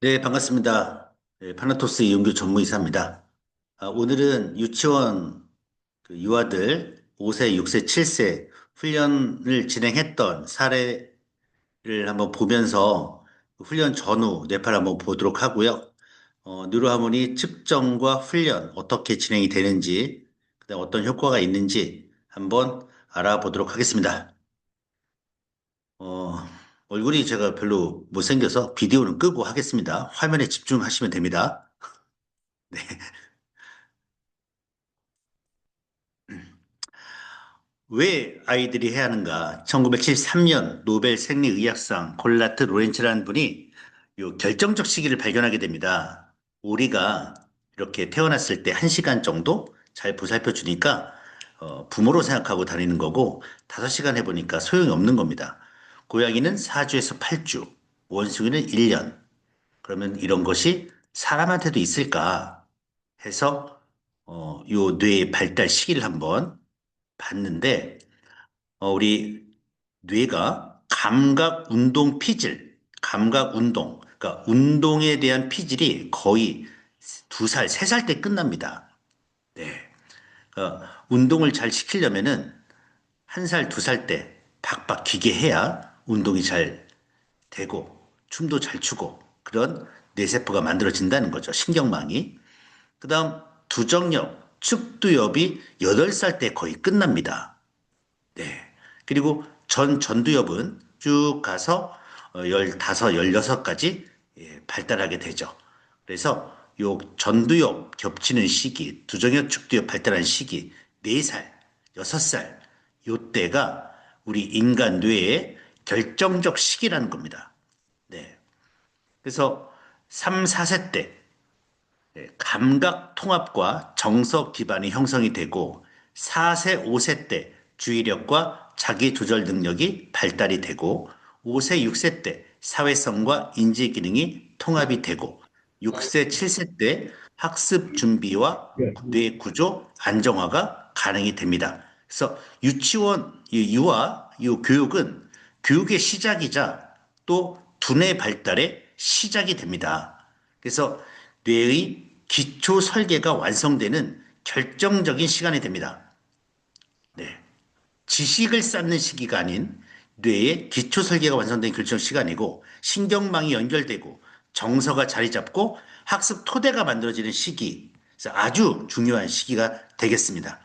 네, 반갑습니다. 네, 파나토스 이용규 전무이사입니다. 오늘은 유치원 유아들 5세, 6세, 7세 훈련을 진행했던 사례를 한번 보면서 훈련 전후 뇌파를 한번 보도록 하고요. 뉴로하모니 측정과 훈련 어떻게 진행이 되는지, 그다음 어떤 효과가 있는지 한번 알아보도록 하겠습니다. 어, 얼굴이 제가 별로 못생겨서 비디오는 끄고 하겠습니다. 화면에 집중하시면 됩니다. 네. 왜 아이들이 해야 하는가? 1973년 노벨 생리의학상 콜라트 로렌츠라는 분이 요 결정적 시기를 발견하게 됩니다. 우리가 이렇게 태어났을 때 1시간 정도 잘 보살펴 주니까 부모로 생각하고 다니는 거고 5시간 해보니까 소용이 없는 겁니다. 고양이는 4주에서 8주, 원숭이는 1년. 그러면 이런 것이 사람한테도 있을까 해서 요 뇌의 발달 시기를 한번 봤는데 우리 뇌가 감각 운동 피질, 감각 운동, 그러니까 운동에 대한 피질이 거의 2살, 3살 때 끝납니다. 네. 운동을 잘 시키려면은 1살, 2살 때 박박 기게 해야 운동이 잘 되고 춤도 잘 추고 그런 뇌세포가 만들어진다는 거죠. 신경망이. 그 다음 두정역, 측두엽이 8살 때 거의 끝납니다. 네. 그리고 전두엽은 쭉 가서 15, 16까지 발달하게 되죠. 그래서 요 전두엽 겹치는 시기, 두정엽 축두엽 발달한 시기, 4살, 6살, 요때가 우리 인간 뇌의 결정적 시기라는 겁니다. 네. 그래서 3, 4세 때 감각 통합과 정서 기반이 형성이 되고 4세, 5세 때 주의력과 자기 조절 능력이 발달이 되고 5세, 6세 때 사회성과 인지 기능이 통합이 되고 6세, 7세 때 학습 준비와 뇌 구조 안정화가 가능이 됩니다. 그래서 유치원, 유아, 이 교육은 교육의 시작이자 또 두뇌 발달의 시작이 됩니다. 그래서 뇌의 기초 설계가 완성되는 결정적인 시간이 됩니다. 네. 지식을 쌓는 시기가 아닌 뇌의 기초 설계가 완성된 결정 시간이고 신경망이 연결되고 정서가 자리 잡고 학습 토대가 만들어지는 시기. 그래서 아주 중요한 시기가 되겠습니다.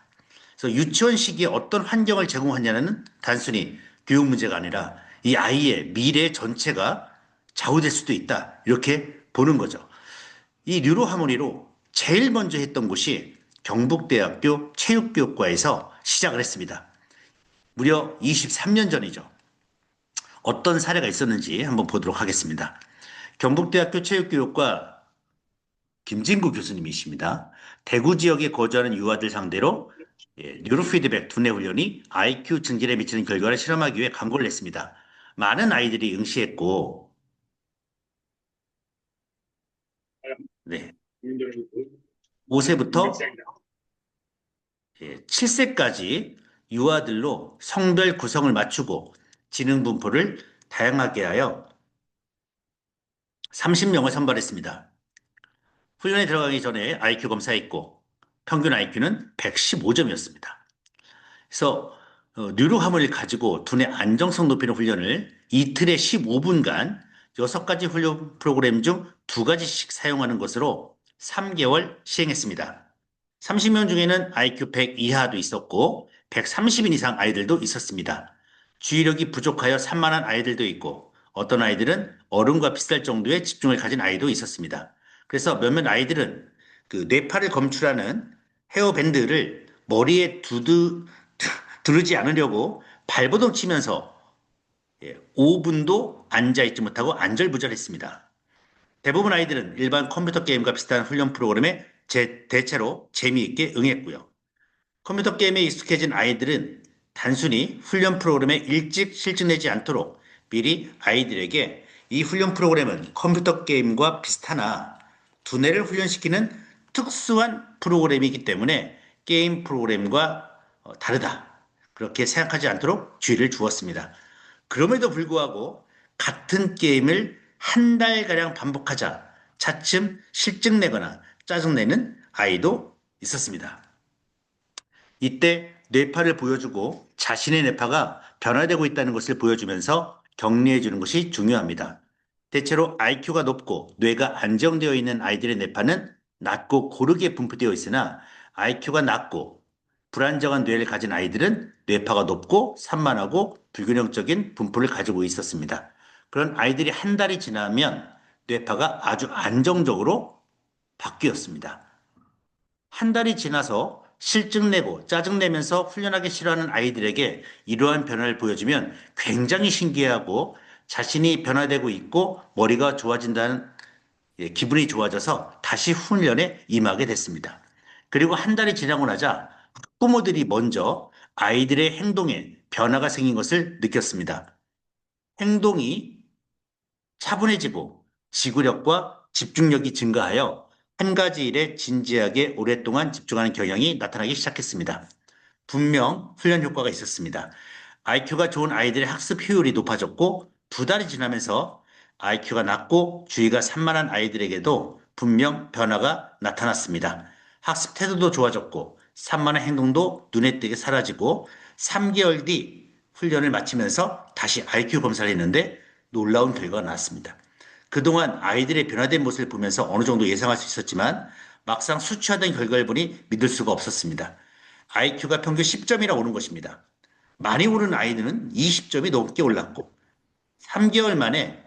그래서 유치원 시기에 어떤 환경을 제공하냐는 단순히 교육 문제가 아니라 이 아이의 미래 전체가 좌우될 수도 있다. 이렇게 보는 거죠. 이 뉴로 하모니로 제일 먼저 했던 곳이 경북대학교 체육교육과에서 시작을 했습니다. 무려 23년 전이죠. 어떤 사례가 있었는지 한번 보도록 하겠습니다. 경북대학교 체육교육과 김진구 교수님이십니다. 대구 지역에 거주하는 유아들 상대로 뉴로 피드백 두뇌 훈련이 IQ 증진에 미치는 결과를 실험하기 위해 광고를 냈습니다. 많은 아이들이 응시했고, 네, 5세부터 7세까지 유아들로 성별 구성을 맞추고 지능 분포를 다양하게 하여 30명을 선발했습니다. 훈련에 들어가기 전에 IQ 검사했고 평균 IQ는 115점이었습니다. 그래서 뉴로 하모니를 가지고 두뇌 안정성 높이는 훈련을 이틀에 15분간 6가지 훈련 프로그램 중 2가지씩 사용하는 것으로 3개월 시행했습니다. 30명 중에는 IQ 100 이하도 있었고 130인 이상 아이들도 있었습니다. 주의력이 부족하여 산만한 아이들도 있고 어떤 아이들은 어른과 비슷할 정도의 집중을 가진 아이도 있었습니다. 그래서 몇몇 아이들은 그 뇌파를 검출하는 헤어밴드를 머리에 두르지 않으려고 발버둥 치면서 5분도 앉아있지 못하고 안절부절했습니다. 대부분 아이들은 일반 컴퓨터 게임과 비슷한 훈련 프로그램에 대체로 재미있게 응했고요. 컴퓨터 게임에 익숙해진 아이들은 단순히 훈련 프로그램에 일찍 실증내지 않도록 미리 아이들에게 이 훈련 프로그램은 컴퓨터 게임과 비슷하나 두뇌를 훈련시키는 특수한 프로그램이기 때문에 게임 프로그램과 다르다. 그렇게 생각하지 않도록 주의를 주었습니다. 그럼에도 불구하고 같은 게임을 한 달가량 반복하자. 차츰 실증내거나 짜증내는 아이도 있었습니다. 이때 뇌파를 보여주고 자신의 뇌파가 변화되고 있다는 것을 보여주면서 격려해 주는 것이 중요합니다. 대체로 IQ가 높고 뇌가 안정되어 있는 아이들의 뇌파는 낮고 고르게 분포되어 있으나 IQ가 낮고 불안정한 뇌를 가진 아이들은 뇌파가 높고 산만하고 불균형적인 분포를 가지고 있었습니다. 그런 아이들이 한 달이 지나면 뇌파가 아주 안정적으로 바뀌었습니다. 한 달이 지나서 실증내고 짜증내면서 훈련하기 싫어하는 아이들에게 이러한 변화를 보여주면 굉장히 신기해하고 자신이 변화되고 있고 머리가 좋아진다는 기분이 좋아져서 다시 훈련에 임하게 됐습니다. 그리고 한 달이 지나고 나자 학부모들이 먼저 아이들의 행동에 변화가 생긴 것을 느꼈습니다. 행동이 차분해지고 지구력과 집중력이 증가하여 한 가지 일에 진지하게 오랫동안 집중하는 경향이 나타나기 시작했습니다. 분명 훈련 효과가 있었습니다. IQ가 좋은 아이들의 학습 효율이 높아졌고 두 달이 지나면서 IQ가 낮고 주의가 산만한 아이들에게도 분명 변화가 나타났습니다. 학습 태도도 좋아졌고 산만한 행동도 눈에 띄게 사라지고 3개월 뒤 훈련을 마치면서 다시 IQ 검사를 했는데 놀라운 결과가 나왔습니다. 그동안 아이들의 변화된 모습을 보면서 어느 정도 예상할 수 있었지만 막상 수치화된 결과를 보니 믿을 수가 없었습니다. IQ가 평균 10점이나 오른 것입니다. 많이 오른 아이들은 20점이 넘게 올랐고 3개월 만에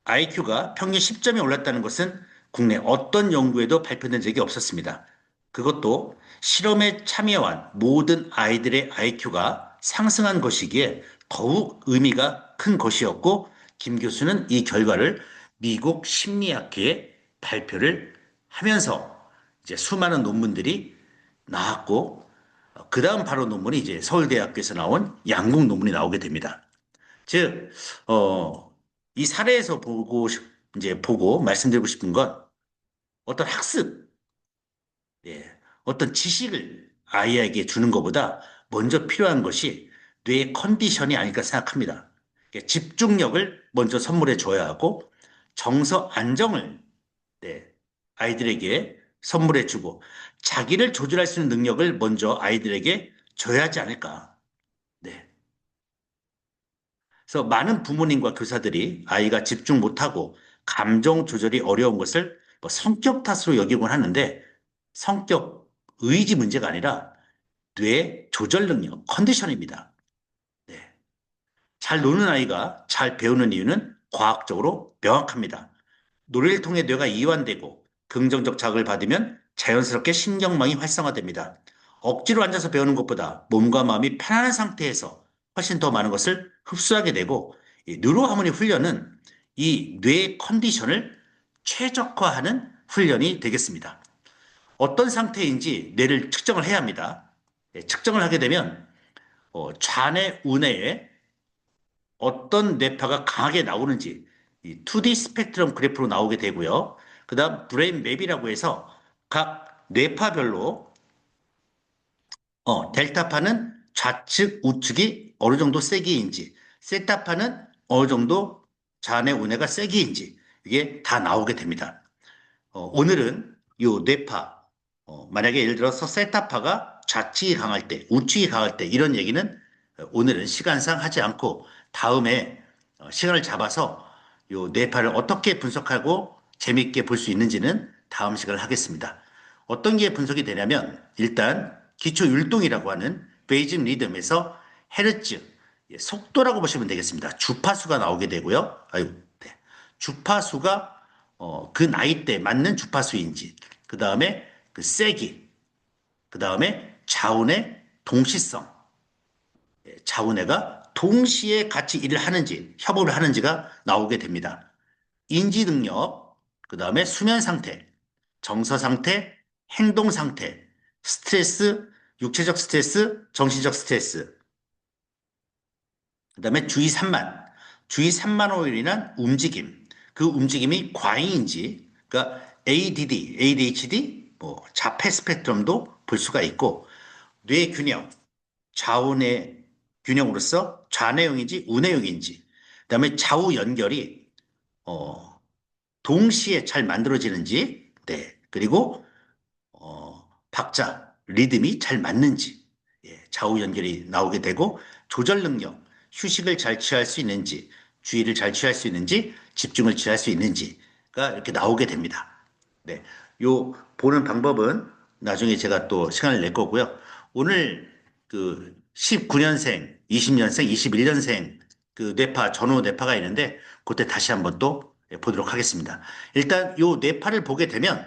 IQ가 평균 10점이 올랐다는 것은 국내 어떤 연구에도 발표된 적이 없었습니다. 그것도 실험에 참여한 모든 아이들의 IQ가 상승한 것이기에 더욱 의미가 큰 것이었고 김 교수는 이 결과를 미국 심리학회에 발표를 하면서 이제 수많은 논문들이 나왔고 그 다음 바로 논문이 이제 서울대학교에서 나온 양국 논문이 나오게 됩니다. 즉, 이 사례에서 이제 보고 말씀드리고 싶은 건 어떤 학습, 예, 어떤 지식을 아이에게 주는 것보다 먼저 필요한 것이 뇌의 컨디션이 아닐까 생각합니다. 집중력을 먼저 선물해 줘야 하고 정서 안정을 네, 아이들에게 선물해 주고 자기를 조절할 수 있는 능력을 먼저 아이들에게 줘야 하지 않을까. 네. 그래서 많은 부모님과 교사들이 아이가 집중 못하고 감정 조절이 어려운 것을 뭐 성격 탓으로 여기곤 하는데 성격, 의지 문제가 아니라 뇌 조절 능력, 컨디션입니다. 네. 잘 노는 아이가 잘 배우는 이유는 과학적으로 명확합니다. 노래를 통해 뇌가 이완되고 긍정적 자극을 받으면 자연스럽게 신경망이 활성화됩니다. 억지로 앉아서 배우는 것보다 몸과 마음이 편안한 상태에서 훨씬 더 많은 것을 흡수하게 되고 이 뉴로하모니 훈련은 이 뇌 컨디션을 최적화하는 훈련이 되겠습니다. 어떤 상태인지 뇌를 측정을 해야 합니다. 측정을 하게 되면 좌뇌, 우뇌에 어떤 뇌파가 강하게 나오는지 이 2D 스펙트럼 그래프로 나오게 되고요. 그 다음 브레인 맵이라고 해서 각 뇌파별로 델타파는 좌측, 우측이 어느 정도 세기인지 세타파는 어느 정도 좌뇌, 우뇌가 세기인지 이게 다 나오게 됩니다. 오늘은 요 뇌파 만약에 예를 들어서 세타파가 좌측이 강할 때, 우측이 강할 때 이런 얘기는 오늘은 시간상 하지 않고 다음에 시간을 잡아서 요 뇌파를 어떻게 분석하고 재미있게 볼 수 있는지는 다음 시간을 하겠습니다. 어떤 게 분석이 되냐면 일단 기초 율동이라고 하는 베이징 리듬에서 헤르츠 속도라고 보시면 되겠습니다. 주파수가 나오게 되고요. 아유, 네. 주파수가 그 나이대에 맞는 주파수인지, 그 다음에 그 세기, 그 다음에 자운의 동시성, 자운회가 동시에 같이 일을 하는지, 협업을 하는지가 나오게 됩니다. 인지 능력, 그 다음에 수면 상태, 정서 상태, 행동 상태, 스트레스, 육체적 스트레스, 정신적 스트레스, 그 다음에 주의 산만, 주의 산만으로 인한 움직임, 그 움직임이 과잉인지, 그러니까 ADD, ADHD, 뭐 자폐 스펙트럼도 볼 수가 있고, 뇌 균형, 좌우뇌 균형으로서 좌뇌형인지 우뇌형인지, 그다음에 좌우 연결이 어, 동시에 잘 만들어지는지, 네. 그리고 박자, 리듬이 잘 맞는지, 예, 좌우 연결이 나오게 되고, 조절 능력, 휴식을 잘 취할 수 있는지, 주의를 잘 취할 수 있는지, 집중을 취할 수 있는지가 이렇게 나오게 됩니다. 네. 요, 보는 방법은 나중에 제가 또 시간을 낼 거고요. 오늘 그 19년생, 20년생, 21년생 그 뇌파, 전후 뇌파가 있는데, 그때 다시 한번 또 보도록 하겠습니다. 일단 요 뇌파를 보게 되면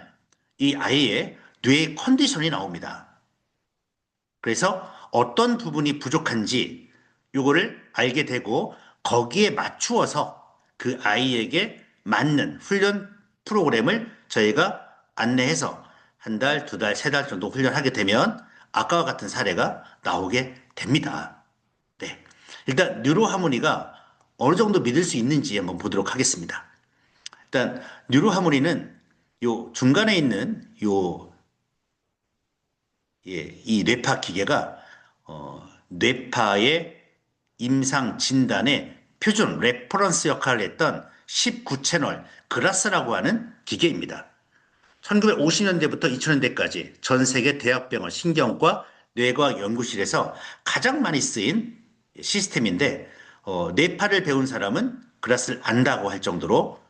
이 아이의 뇌 컨디션이 나옵니다. 그래서 어떤 부분이 부족한지 요거를 알게 되고 거기에 맞추어서 그 아이에게 맞는 훈련 프로그램을 저희가 안내해서 한 달, 두 달, 세 달 정도 훈련하게 되면 아까와 같은 사례가 나오게 됩니다. 네. 일단 뉴로하모니가 어느 정도 믿을 수 있는지 한번 보도록 하겠습니다. 일단 뉴로하모니는 요 중간에 있는 요 예, 이 뇌파 기계가 뇌파의 임상 진단의 표준 레퍼런스 역할을 했던 19채널 그라스라고 하는 기계입니다. 1950년대부터 2000년대까지 전 세계 대학병원 신경과 뇌과학 연구실에서 가장 많이 쓰인 시스템인데 뇌파를 배운 사람은 그라스를 안다고 할 정도로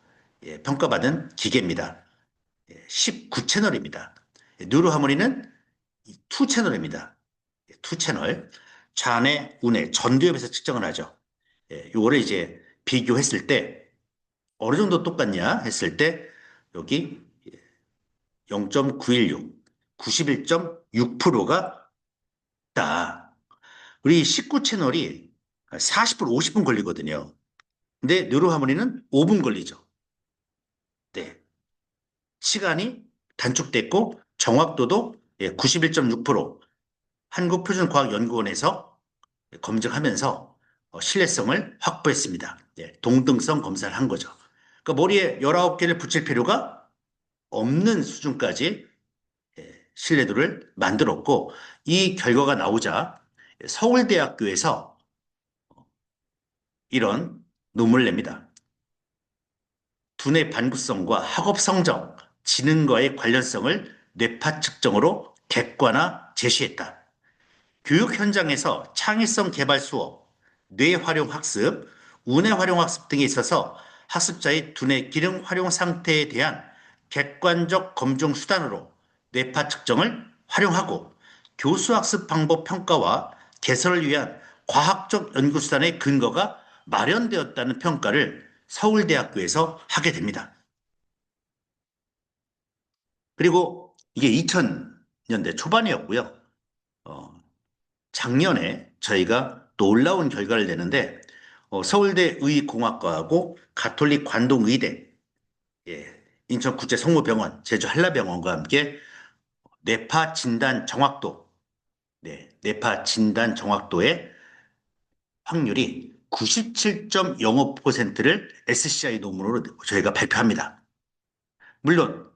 예, 평가받은 기계입니다. 19채널입니다. 뉴로하모니는 2채널입니다. 2채널. 좌뇌, 우뇌, 전두엽에서 측정을 하죠. 예, 요거를 이제 비교했을 때 어느 정도 똑같냐 했을 때 여기 0.916, 91.6%가 있다. 우리 19채널이 40분, 50분 걸리거든요. 근데 뉴로하모니는 5분 걸리죠. 네. 시간이 단축됐고 정확도도 91.6% 한국표준과학연구원에서 검증하면서 신뢰성을 확보했습니다. 예, 동등성 검사를 한 거죠. 그러니까 머리에 19개를 붙일 필요가 없는 수준까지 신뢰도를 만들었고 이 결과가 나오자 서울대학교에서 이런 논문을 냅니다. 두뇌 반구성과 학업 성적, 지능과의 관련성을 뇌파 측정으로 객관화 제시했다. 교육 현장에서 창의성 개발 수업, 뇌 활용 학습, 우뇌 활용 학습 등에 있어서 학습자의 두뇌 기능 활용 상태에 대한 객관적 검증 수단으로 뇌파 측정을 활용하고 교수 학습 방법 평가와 개선을 위한 과학적 연구 수단의 근거가 마련되었다는 평가를 서울대학교에서 하게 됩니다. 그리고 이게 2000년대 초반이었고요. 어, 작년에 저희가 놀라운 결과를 내는데 서울대 의공학과하고 가톨릭 관동의대, 예, 인천국제성모병원, 제주 한라병원과 함께 뇌파 진단 정확도, 네, 뇌파 진단 정확도의 확률이 97.05%를 SCI 논문으로 저희가 발표합니다. 물론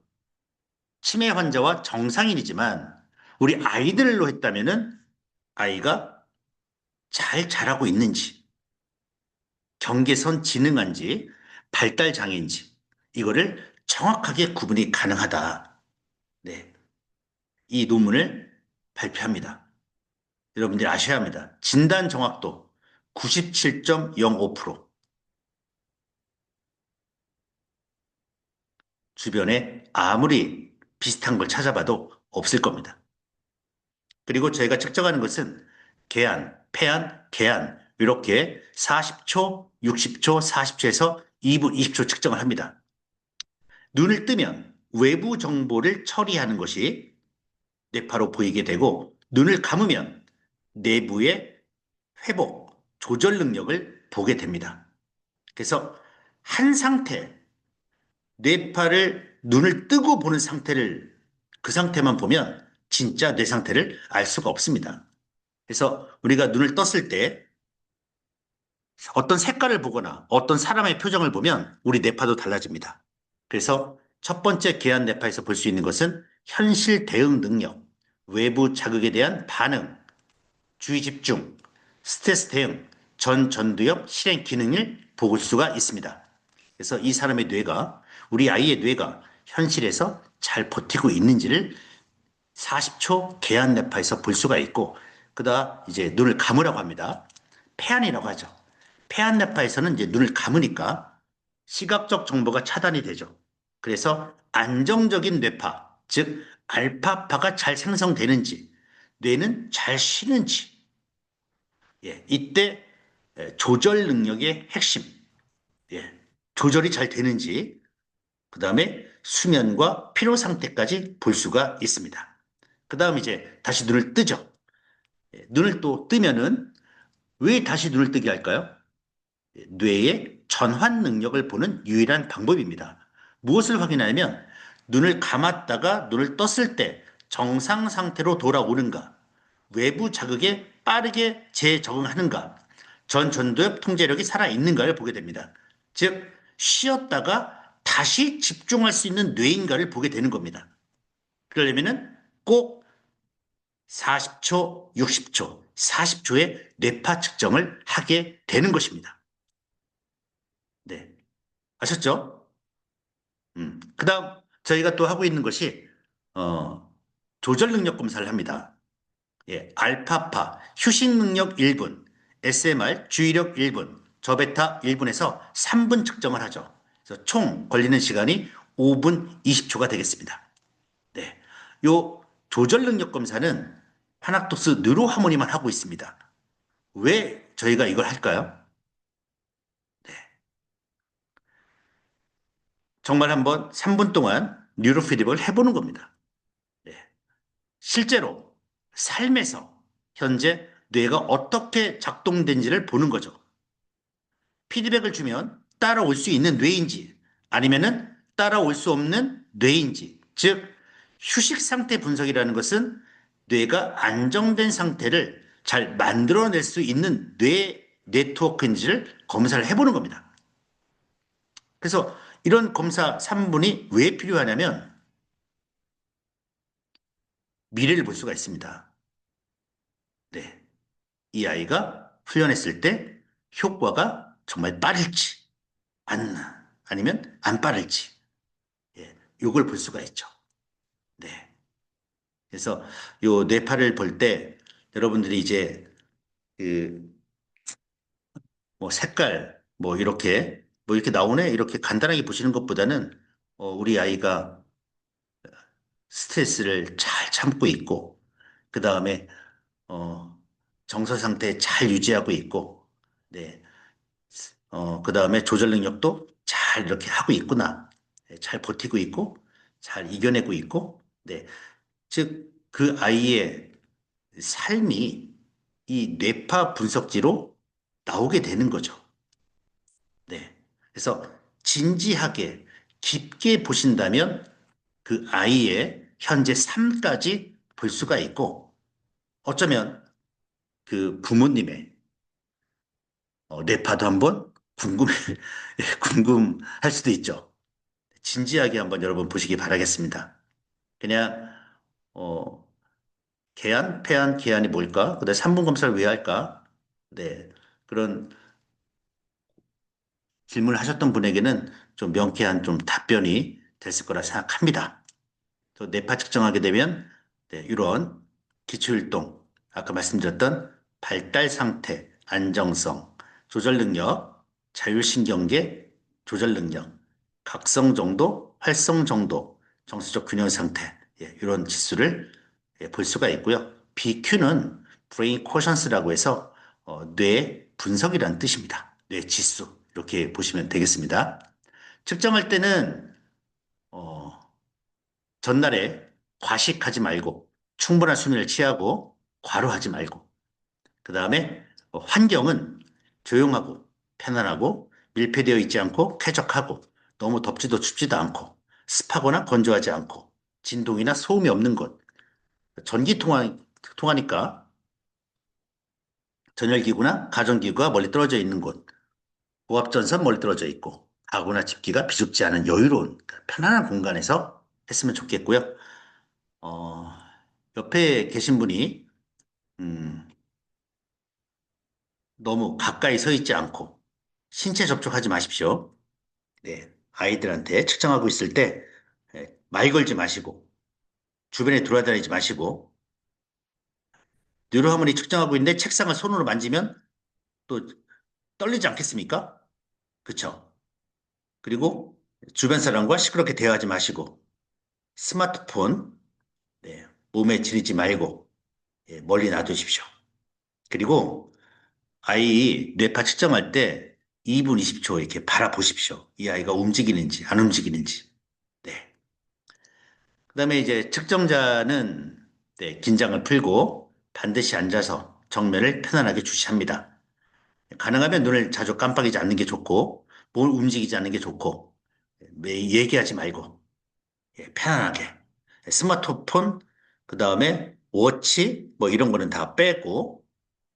치매 환자와 정상인이지만 우리 아이들로 했다면은 아이가 잘 자라고 있는지 경계선 지능한지 발달 장애인지 이거를 정확하게 구분이 가능하다. 네. 이 논문을 발표합니다. 여러분들이 아셔야 합니다. 진단 정확도 97.05%. 주변에 아무리 비슷한 걸 찾아봐도 없을 겁니다. 그리고 저희가 측정하는 것은 개안, 폐안, 개안 이렇게 40초, 60초, 40초에서 2분 20초 측정을 합니다. 눈을 뜨면 외부 정보를 처리하는 것이 뇌파로 보이게 되고 눈을 감으면 내부의 회복, 조절 능력을 보게 됩니다. 그래서 한 상태, 뇌파를 눈을 뜨고 보는 상태를 그 상태만 보면 진짜 뇌 상태를 알 수가 없습니다. 그래서 우리가 눈을 떴을 때 어떤 색깔을 보거나 어떤 사람의 표정을 보면 우리 뇌파도 달라집니다. 그래서 첫 번째 계한 뇌파에서 볼 수 있는 것은 현실 대응 능력, 외부 자극에 대한 반응, 주의 집중, 스트레스 대응, 전두엽 실행 기능을 볼 수가 있습니다. 그래서 이 사람의 뇌가, 우리 아이의 뇌가 현실에서 잘 버티고 있는지를 40초 계한 뇌파에서 볼 수가 있고, 그다음 이제 눈을 감으라고 합니다. 폐안이라고 하죠. 폐안 뇌파에서는 이제 눈을 감으니까 시각적 정보가 차단이 되죠. 그래서 안정적인 뇌파, 즉 알파파가 잘 생성되는지, 뇌는 잘 쉬는지, 예, 이때 조절 능력의 핵심, 예, 조절이 잘 되는지, 그 다음에 수면과 피로 상태까지 볼 수가 있습니다. 그 다음 이제 다시 눈을 뜨죠. 예, 눈을 또 뜨면은 왜 다시 눈을 뜨게 할까요? 예, 뇌의 전환 능력을 보는 유일한 방법입니다. 무엇을 확인하냐면 눈을 감았다가 눈을 떴을 때 정상 상태로 돌아오는가, 외부 자극에 빠르게 재적응하는가, 전두엽 통제력이 살아있는가를 보게 됩니다. 즉, 쉬었다가 다시 집중할 수 있는 뇌인가를 보게 되는 겁니다. 그러려면은 꼭 40초, 60초, 40초의 뇌파 측정을 하게 되는 것입니다. 네. 아셨죠? 그 다음 저희가 또 하고 있는 것이, 어, 조절 능력 검사를 합니다. 예, 알파파, 휴식 능력 1분, SMR, 주의력 1분, 저베타 1분에서 3분 측정을 하죠. 그래서 총 걸리는 시간이 5분 20초가 되겠습니다. 네. 요 조절 능력 검사는 파낙토스 느로하모니만 하고 있습니다. 왜 저희가 이걸 할까요? 네. 정말 한번 3분 동안 뉴로 피드백을 해보는 겁니다. 네. 실제로 삶에서 현재 뇌가 어떻게 작동된지를 보는 거죠. 피드백을 주면 따라올 수 있는 뇌인지 아니면은 따라올 수 없는 뇌인지, 즉 휴식 상태 분석이라는 것은 뇌가 안정된 상태를 잘 만들어낼 수 있는 뇌 네트워크인지를 검사를 해보는 겁니다. 그래서 이런 검사 3분이 왜 필요하냐면 미래를 볼 수가 있습니다. 네. 이 아이가 훈련했을 때 효과가 정말 빠를지 아니면 안 빠를지, 예, 요걸 볼 수가 있죠. 네. 그래서 요 뇌파를 볼 때 여러분들이 이제 그 뭐 색깔 뭐 이렇게 나오네 이렇게 간단하게 보시는 것보다는 우리 아이가 스트레스를 잘 참고 있고 그 다음에 어 정서 상태 잘 유지하고 있고 네. 그 다음에 조절 능력도 잘 이렇게 하고 있구나. 네, 잘 버티고 있고 잘 이겨내고 있고 네. 즉 그 아이의 삶이 이 뇌파 분석지로 나오게 되는 거죠. 네. 그래서 진지하게 깊게 보신다면 그 아이의 현재 삶까지 볼 수가 있고 어쩌면 그 부모님의 뇌파도 한번 궁금할 수도 있죠. 진지하게 한번 여러분 보시기 바라겠습니다. 그냥 어, 개안, 폐안, 개안이 뭘까? 그다음에 3분 검사를 왜 할까? 네. 그런 질문을 하셨던 분에게는 좀 명쾌한 좀 답변이 됐을 거라 생각합니다. 또 뇌파 측정하게 되면 네, 이런 기초율동, 아까 말씀드렸던 발달 상태, 안정성, 조절 능력, 자율신경계 조절 능력, 각성 정도, 활성 정도, 정서적 균형 상태, 예, 이런 지수를 예, 볼 수가 있고요. BQ는 Brain Quotients라고 해서 뇌 분석이라는 뜻입니다. 뇌 지수 이렇게 보시면 되겠습니다. 측정할 때는 어, 전날에 과식하지 말고 충분한 수면을 취하고 과로하지 말고 그 다음에 환경은 조용하고 편안하고 밀폐되어 있지 않고 쾌적하고 너무 덥지도 춥지도 않고 습하거나 건조하지 않고 진동이나 소음이 없는 곳 통하니까 전열기구나 가전기구가 멀리 떨어져 있는 곳 고압전선 멀리 떨어져 있고 가구나 집기가 비좁지 않은 여유로운 편안한 공간에서 했으면 좋겠고요. 어, 옆에 계신 분이 음, 너무 가까이 서 있지 않고 신체 접촉하지 마십시오. 네, 아이들한테 측정하고 있을 때, 말 걸지 마시고, 주변에 돌아다니지 마시고, 뉴로하모니 측정하고 있는데 책상을 손으로 만지면 또 떨리지 않겠습니까? 그쵸? 그리고 주변 사람과 시끄럽게 대화하지 마시고, 스마트폰, 네, 몸에 지니지 말고, 멀리 놔두십시오. 그리고 아이 뇌파 측정할 때 2분 20초 이렇게 바라보십시오. 이 아이가 움직이는지 안 움직이는지. 네. 그다음에 이제 측정자는 네, 긴장을 풀고 반드시 앉아서 정면을 편안하게 주시합니다. 가능하면 눈을 자주 깜빡이지 않는 게 좋고 뭘 움직이지 않는 게 좋고 얘기하지 말고 편안하게 스마트폰 그다음에 워치 뭐 이런 거는 다 빼고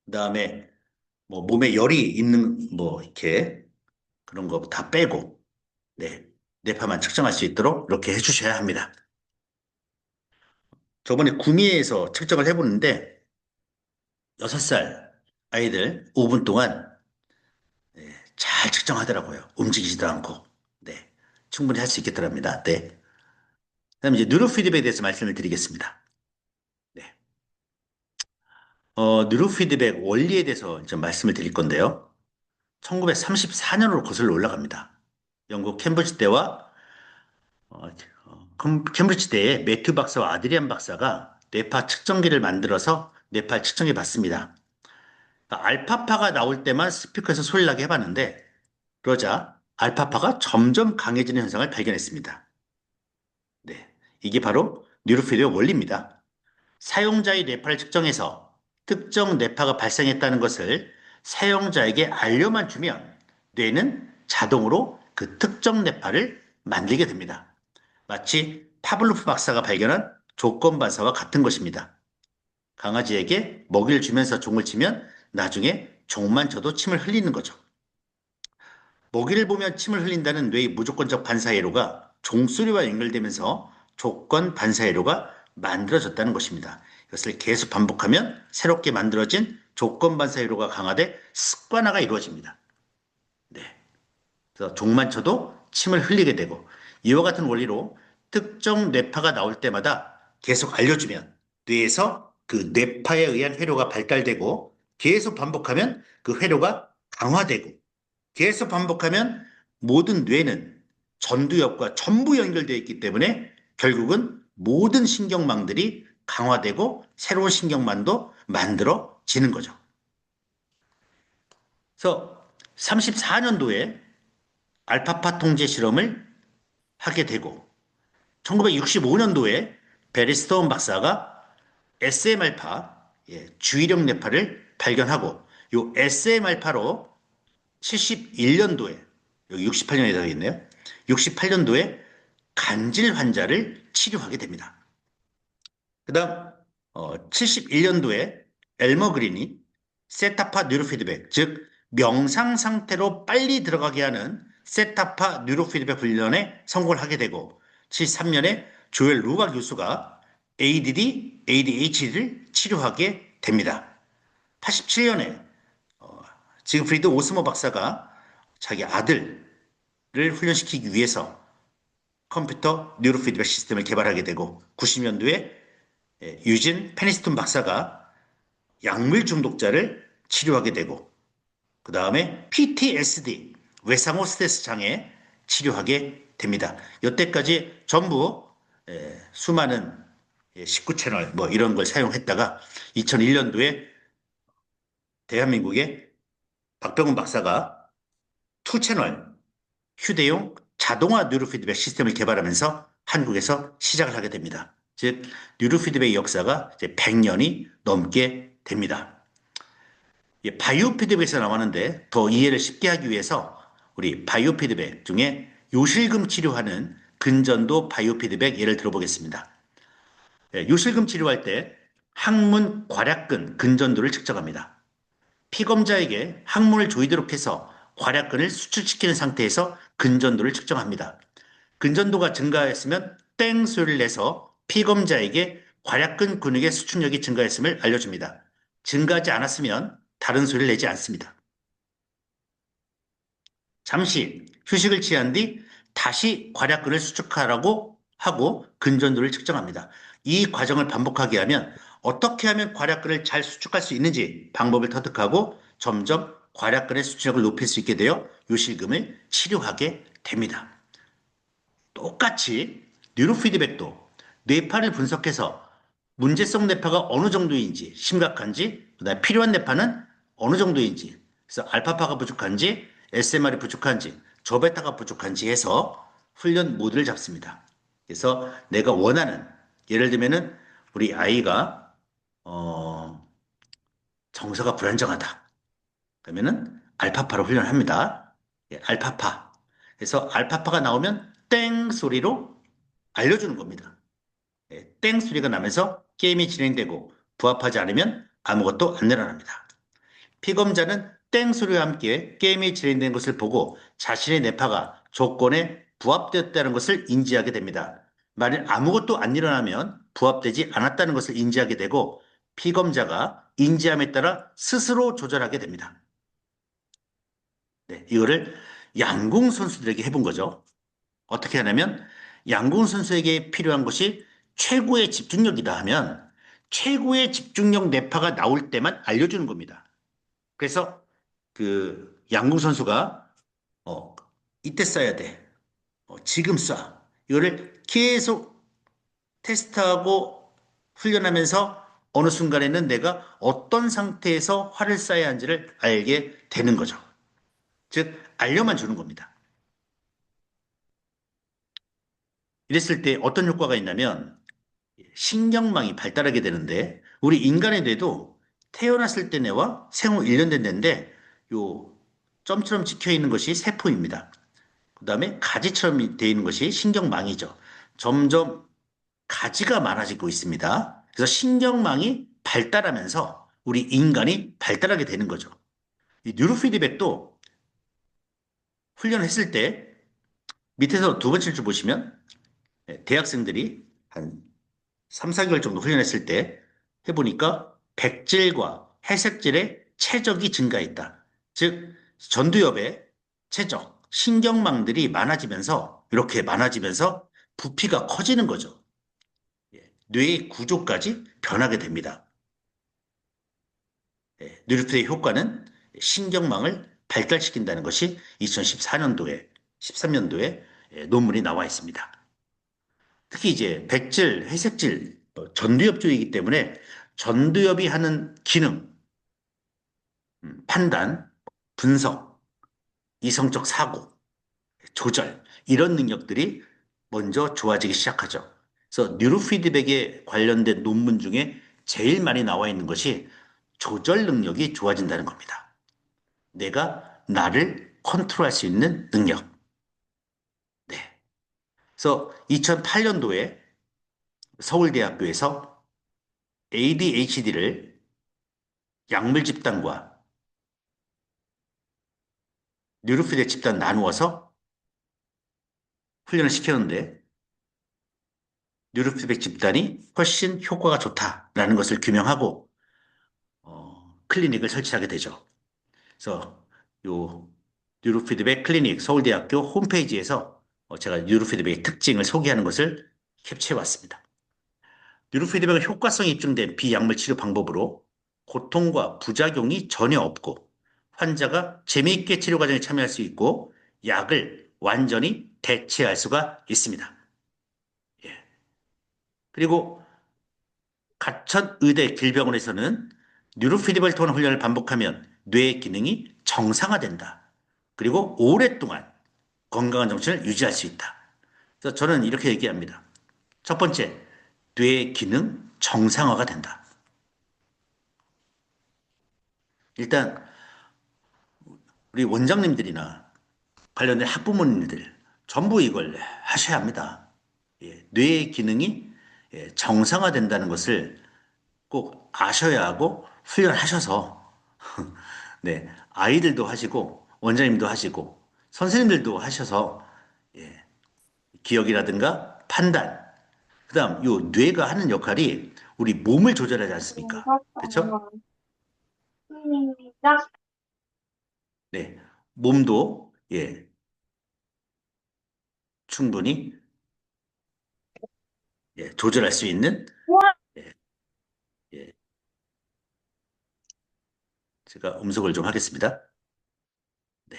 그다음에 뭐 몸에 열이 있는 뭐 이렇게 그런 거 다 빼고 네 뇌파만 측정할 수 있도록 이렇게 해주셔야 합니다. 저번에 구미에서 측정을 해보는데 6살 아이들 5분 동안 잘 측정하더라고요. 움직이지도 않고 네 충분히 할 수 있겠더랍니다. 네. 그다음에 이제 뉴로 피드백에 대해서 말씀을 드리겠습니다. 네. 뉴로 피드백 원리에 대해서 좀 말씀을 드릴 건데요. 1934년으로 거슬러 올라갑니다. 영국 캠브리지 때와 캠브리지 대에 매튜 박사와 아드리안 박사가 뇌파 측정기를 만들어서 뇌파를 측정해 봤습니다. 그러니까 알파파가 나올 때만 스피커에서 소리를 나게 해봤는데 그러자 알파파가 점점 강해지는 현상을 발견했습니다. 네, 이게 바로 뉴로피드의 원리입니다. 사용자의 뇌파를 측정해서 특정 뇌파가 발생했다는 것을 사용자에게 알려만 주면 뇌는 자동으로 그 특정 뇌파를 만들게 됩니다. 마치 파블로프 박사가 발견한 조건 반사와 같은 것입니다. 강아지에게 먹이를 주면서 종을 치면 나중에 종만 쳐도 침을 흘리는 거죠. 먹이를 보면 침을 흘린다는 뇌의 무조건적 반사회로가 종소리와 연결되면서 조건 반사회로가 만들어졌다는 것입니다. 이것을 계속 반복하면 새롭게 만들어진 조건 반사회로가 강화돼 습관화가 이루어집니다. 네. 그래서 종만 쳐도 침을 흘리게 되고 이와 같은 원리로 특정 뇌파가 나올 때마다 계속 알려주면 뇌에서 그 뇌파에 의한 회로가 발달되고 계속 반복하면 그 회로가 강화되고 계속 반복하면 모든 뇌는 전두엽과 전부 연결되어 있기 때문에 결국은 모든 신경망들이 강화되고 새로운 신경망도 만들어지는 거죠. 그래서 34년도에 알파파 통제 실험을 하게 되고 1965년도에 베리스톤 박사가 SM알파 주의력 뇌파를 발견하고 이 SM알파로 71년도에 여기 68년에 더 있네요. 68년도에 간질 환자를 치료하게 됩니다. 그다음 71년도에 엘머 그린이 세타파 뉴로피드백, 즉 명상 상태로 빨리 들어가게 하는 세타파 뉴로피드백 훈련에 성공을 하게 되고 73년에 조엘 루바 교수가 ADD, ADHD를 치료하게 됩니다. 87년에 지그프리드 오스모 박사가 자기 아들을 훈련시키기 위해서 컴퓨터 뉴로 피드백 시스템을 개발하게 되고 90년도에 유진 페니스톤 박사가 약물 중독자를 치료하게 되고 그 다음에 PTSD 외상후 스트레스 장애 치료하게 됩니다. 여태까지 전부 수많은 19채널 뭐 이런 걸 사용했다가 2001년도에 대한민국의 박병훈 박사가 2채널 휴대용 자동화 뉴로피드백 시스템을 개발하면서 한국에서 시작을 하게 됩니다. 즉 뉴로피드백 역사가 이제 100년이 넘게 됩니다. 바이오 피드백에서 나왔는데 더 이해를 쉽게 하기 위해서 우리 바이오 피드백 중에 요실금 치료하는 근전도 바이오 피드백 예를 들어보겠습니다. 요실금 치료할 때 항문 괄약근 근전도를 측정합니다. 피검자에게 항문을 조이도록 해서 괄약근을 수축시키는 상태에서 근전도를 측정합니다. 근전도가 증가했으면 땡 소리를 내서 피검자에게 괄약근 근육의 수축력이 증가했음을 알려줍니다. 증가하지 않았으면 다른 소리를 내지 않습니다. 잠시 휴식을 취한 뒤 다시 괄약근을 수축하라고 하고 근전도를 측정합니다. 이 과정을 반복하게 하면 어떻게 하면 괄약근을 잘 수축할 수 있는지 방법을 터득하고 점점 괄약근의 수축력을 높일 수 있게 되어 요실금을 치료하게 됩니다. 똑같이 뉴로피드백도 뇌파를 분석해서 문제성 뇌파가 어느 정도인지 심각한지 그다음에 필요한 뇌파는 어느 정도인지 그래서 알파파가 부족한지 SMR이 부족한지 저베타가 부족한지 해서 훈련 모드를 잡습니다. 그래서 내가 원하는 예를 들면은 우리 아이가 정서가 불안정하다. 그러면은 알파파로 훈련합니다. 예, 알파파. 그래서 알파파가 나오면 땡 소리로 알려주는 겁니다. 예, 땡 소리가 나면서 게임이 진행되고 부합하지 않으면 아무것도 안 일어납니다. 피검자는 땡 소리와 함께 게임이 진행된 것을 보고 자신의 뇌파가 조건에 부합되었다는 것을 인지하게 됩니다. 만일 아무것도 안 일어나면 부합되지 않았다는 것을 인지하게 되고 피검자가 인지함에 따라 스스로 조절하게 됩니다. 네, 이거를 양궁 선수들에게 해본 거죠. 어떻게 하냐면 양궁 선수에게 필요한 것이 최고의 집중력이다 하면 최고의 집중력 뇌파가 나올 때만 알려주는 겁니다. 그래서 그 양궁 선수가 어, 이때 쏴야 돼. 지금 쏴. 이거를 계속 테스트하고 훈련하면서 어느 순간에는 내가 어떤 상태에서 활을 쏴야 하는지를 알게 되는 거죠. 즉 알려만 주는 겁니다. 이랬을 때 어떤 효과가 있냐면 신경망이 발달하게 되는데 우리 인간의 뇌도 태어났을 때 뇌와 생후 1년 된 뇌인데 요 점처럼 찍혀 있는 것이 세포입니다. 그다음에 가지처럼 되어 있는 것이 신경망이죠. 점점 가지가 많아지고 있습니다. 그래서 신경망이 발달하면서 우리 인간이 발달하게 되는 거죠. 이 뉴로피드백도 훈련했을 때 밑에서 두 번째 줄 보시면 대학생들이 한 3, 4개월 정도 훈련했을 때 해보니까 백질과 회색질의 최적이 증가했다. 즉, 전두엽의 최적, 신경망들이 많아지면서, 이렇게 많아지면서 부피가 커지는 거죠. 예, 뇌의 구조까지 변하게 됩니다. 뉴로프의 효과는 신경망을 발달시킨다는 것이 2014년도에, 13년도에 논문이 나와 있습니다. 특히 이제 백질, 회색질, 전두엽 쪽이기 때문에 전두엽이 하는 기능, 판단, 분석, 이성적 사고, 조절, 이런 능력들이 먼저 좋아지기 시작하죠. 그래서 뉴로피드백에 관련된 논문 중에 제일 많이 나와 있는 것이 조절 능력이 좋아진다는 겁니다. 내가 나를 컨트롤할 수 있는 능력. 네. 그래서 2008년도에 서울대학교에서 ADHD를 약물 집단과 뉴로피드 집단 나누어서 훈련을 시켰는데 뉴로피드백 집단이 훨씬 효과가 좋다라는 것을 규명하고 클리닉을 설치하게 되죠. 그래서 요 뉴로피드백 클리닉 서울대학교 홈페이지에서 제가 뉴로피드백의 특징을 소개하는 것을 캡처해 왔습니다. 뉴로피드백은 효과성이 입증된 비약물 치료 방법으로 고통과 부작용이 전혀 없고 환자가 재미있게 치료 과정에 참여할 수 있고 약을 완전히 대체할 수가 있습니다. 예. 그리고 가천 의대 길병원에서는 뉴로피드백을 통한 훈련을 반복하면 뇌의 기능이 정상화된다. 그리고 오랫동안 건강한 정신을 유지할 수 있다. 그래서 저는 이렇게 얘기합니다. 첫 번째, 뇌의 기능 정상화가 된다. 일단 우리 원장님들이나 관련된 학부모님들 전부 이걸 하셔야 합니다. 예, 뇌의 기능이 정상화된다는 것을 꼭 아셔야 하고 훈련하셔서 네, 아이들도 하시고 원장님도 하시고 선생님들도 하셔서 예, 기억이라든가 판단, 그다음 요 뇌가 하는 역할이 우리 몸을 조절하지 않습니까? 그렇죠? 시작. 네, 몸도 예, 충분히 예, 조절할 수 있는 예, 예, 제가 음성을 좀 하겠습니다. 네.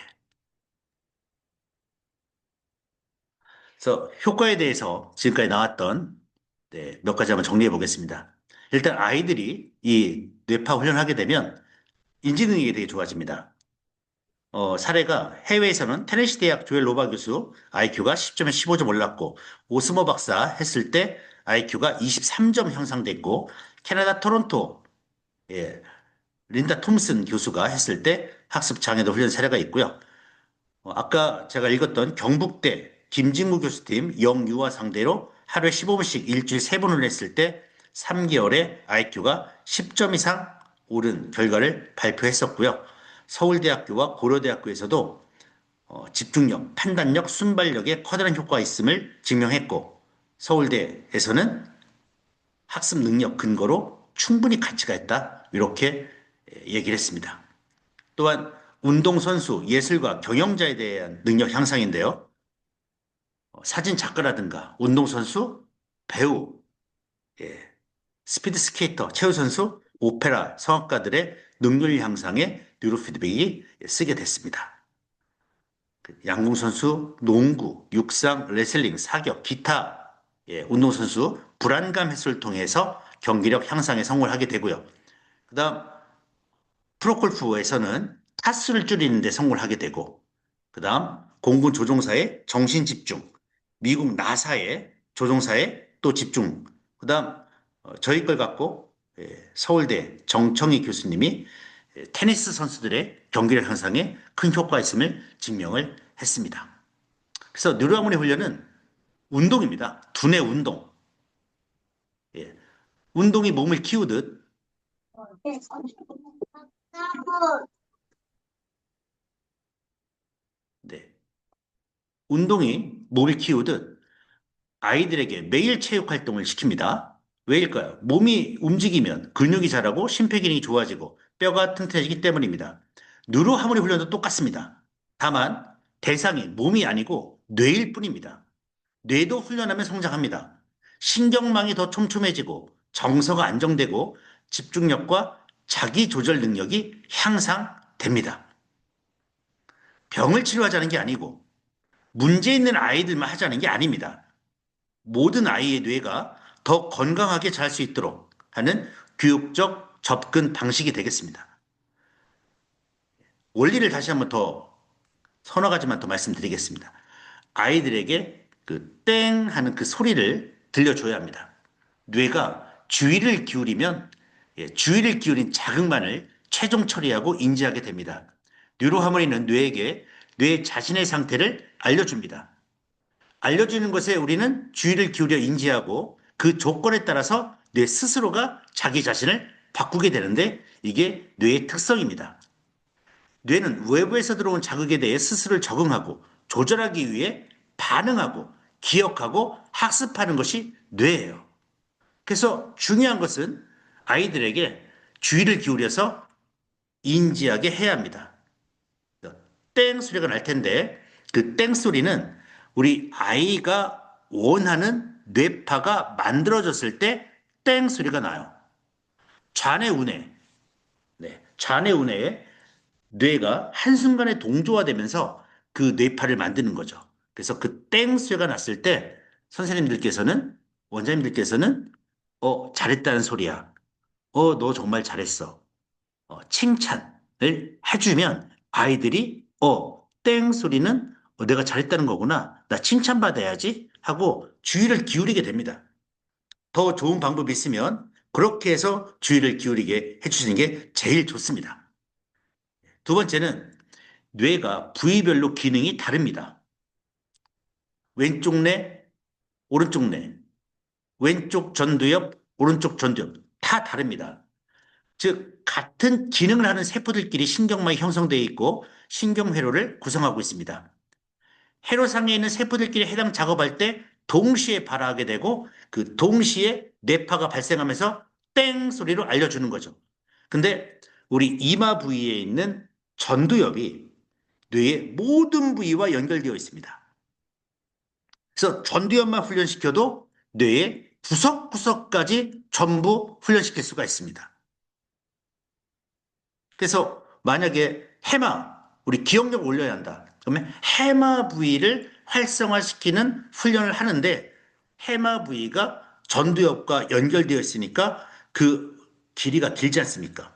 그래서 효과에 대해서 지금까지 나왔던 네, 몇 가지 한번 정리해 보겠습니다. 일단 아이들이 이 뇌파 훈련하게 되면 인지 능력이 되게 좋아집니다. 사례가 해외에서는 테네시 대학 조엘 로바 교수 IQ가 10점에 15점 올랐고 오스모 박사 했을 때 IQ가 23점 형성됐고 캐나다 토론토 예, 린다 톰슨 교수가 했을 때 학습 장애도 훈련 사례가 있고요. 아까 제가 읽었던 경북대 김진구 교수팀 영유아 상대로 하루에 15분씩 일주일 3번을 했을 때 3개월에 IQ가 10점 이상 오른 결과를 발표했었고요. 서울대학교와 고려대학교에서도 집중력, 판단력, 순발력에 커다란 효과가 있음을 증명했고 서울대에서는 학습 능력 근거로 충분히 가치가 있다. 이렇게 얘기를 했습니다. 또한 운동선수, 예술가, 경영자에 대한 능력 향상인데요. 사진 작가라든가 운동선수, 배우, 예, 스피드 스케이터, 체육선수, 오페라, 성악가들의 능률 향상에 뉴로피드백이 쓰게 됐습니다. 양궁선수, 농구, 육상, 레슬링, 사격, 기타 예, 운동선수 불안감 해소를 통해서 경기력 향상에 성공을 하게 되고요. 그다음 프로골프에서는 타수를 줄이는 데 성공을 하게 되고 그다음 공군 조종사의 정신 집중, 미국 나사의 조종사의 또 집중, 그다음 저희 걸 갖고 예, 서울대 정청희 교수님이 테니스 선수들의 경기력 향상에 큰 효과가 있음을 증명을 했습니다. 그래서 뉴로하모니 훈련은 운동입니다. 두뇌 운동. 예. 운동이 몸을 키우듯 네. 운동이 몸을 키우듯 아이들에게 매일 체육 활동을 시킵니다. 왜일까요? 몸이 움직이면 근육이 자라고 심폐기능이 좋아지고 뼈가 튼튼해지기 때문입니다. 뉴로하모니 훈련도 똑같습니다. 다만 대상이 몸이 아니고 뇌일 뿐입니다. 뇌도 훈련하면 성장합니다. 신경망이 더 촘촘해지고 정서가 안정되고 집중력과 자기 조절 능력이 향상됩니다. 병을 치료하자는 게 아니고 문제 있는 아이들만 하자는 게 아닙니다. 모든 아이의 뇌가 더 건강하게 자랄 수 있도록 하는 교육적 접근 방식이 되겠습니다. 원리를 다시 한번 더 서너 가지만 더 말씀드리겠습니다. 아이들에게 그 땡 하는 그 소리를 들려줘야 합니다. 뇌가 주의를 기울이면 주의를 기울인 자극만을 최종 처리하고 인지하게 됩니다. 뉴로하모니는 뇌에게 뇌 자신의 상태를 알려줍니다. 알려주는 것에 우리는 주의를 기울여 인지하고 그 조건에 따라서 뇌 스스로가 자기 자신을 바꾸게 되는데 이게 뇌의 특성입니다. 뇌는 외부에서 들어온 자극에 대해 스스로를 적응하고 조절하기 위해 반응하고 기억하고 학습하는 것이 뇌예요. 그래서 중요한 것은 아이들에게 주의를 기울여서 인지하게 해야 합니다. 땡 소리가 날 텐데 그 땡 소리는 우리 아이가 원하는 뇌파가 만들어졌을 때 땡 소리가 나요. 좌뇌 우뇌. 네. 좌뇌 우뇌에 뇌가 한순간에 동조화되면서 그 뇌파를 만드는 거죠. 그래서 그 땡 소리가 났을 때 선생님들께서는 원장님들께서는 잘했다는 소리야. 너 정말 잘했어. 칭찬을 해주면 아이들이 땡 소리는 내가 잘했다는 거구나. 나 칭찬받아야지 하고 주의를 기울이게 됩니다. 더 좋은 방법이 있으면 그렇게 해서 주의를 기울이게 해주시는 게 제일 좋습니다. 두 번째는 뇌가 부위별로 기능이 다릅니다. 왼쪽 뇌, 오른쪽 뇌, 왼쪽 전두엽, 오른쪽 전두엽 다 다릅니다. 즉 같은 기능을 하는 세포들끼리 신경망이 형성되어 있고 신경회로를 구성하고 있습니다. 회로상에 있는 세포들끼리 해당 작업할 때 동시에 발화하게 되고 그 동시에 뇌파가 발생하면서 땡 소리로 알려주는 거죠. 근데 우리 이마 부위에 있는 전두엽이 뇌의 모든 부위와 연결되어 있습니다. 그래서 전두엽만 훈련시켜도 뇌의 구석구석까지 전부 훈련시킬 수가 있습니다. 그래서 만약에 우리 기억력을 올려야 한다. 그러면 해마 부위를 활성화시키는 훈련을 하는데 해마 부위가 전두엽과 연결되어 있으니까 그 길이가 길지 않습니까?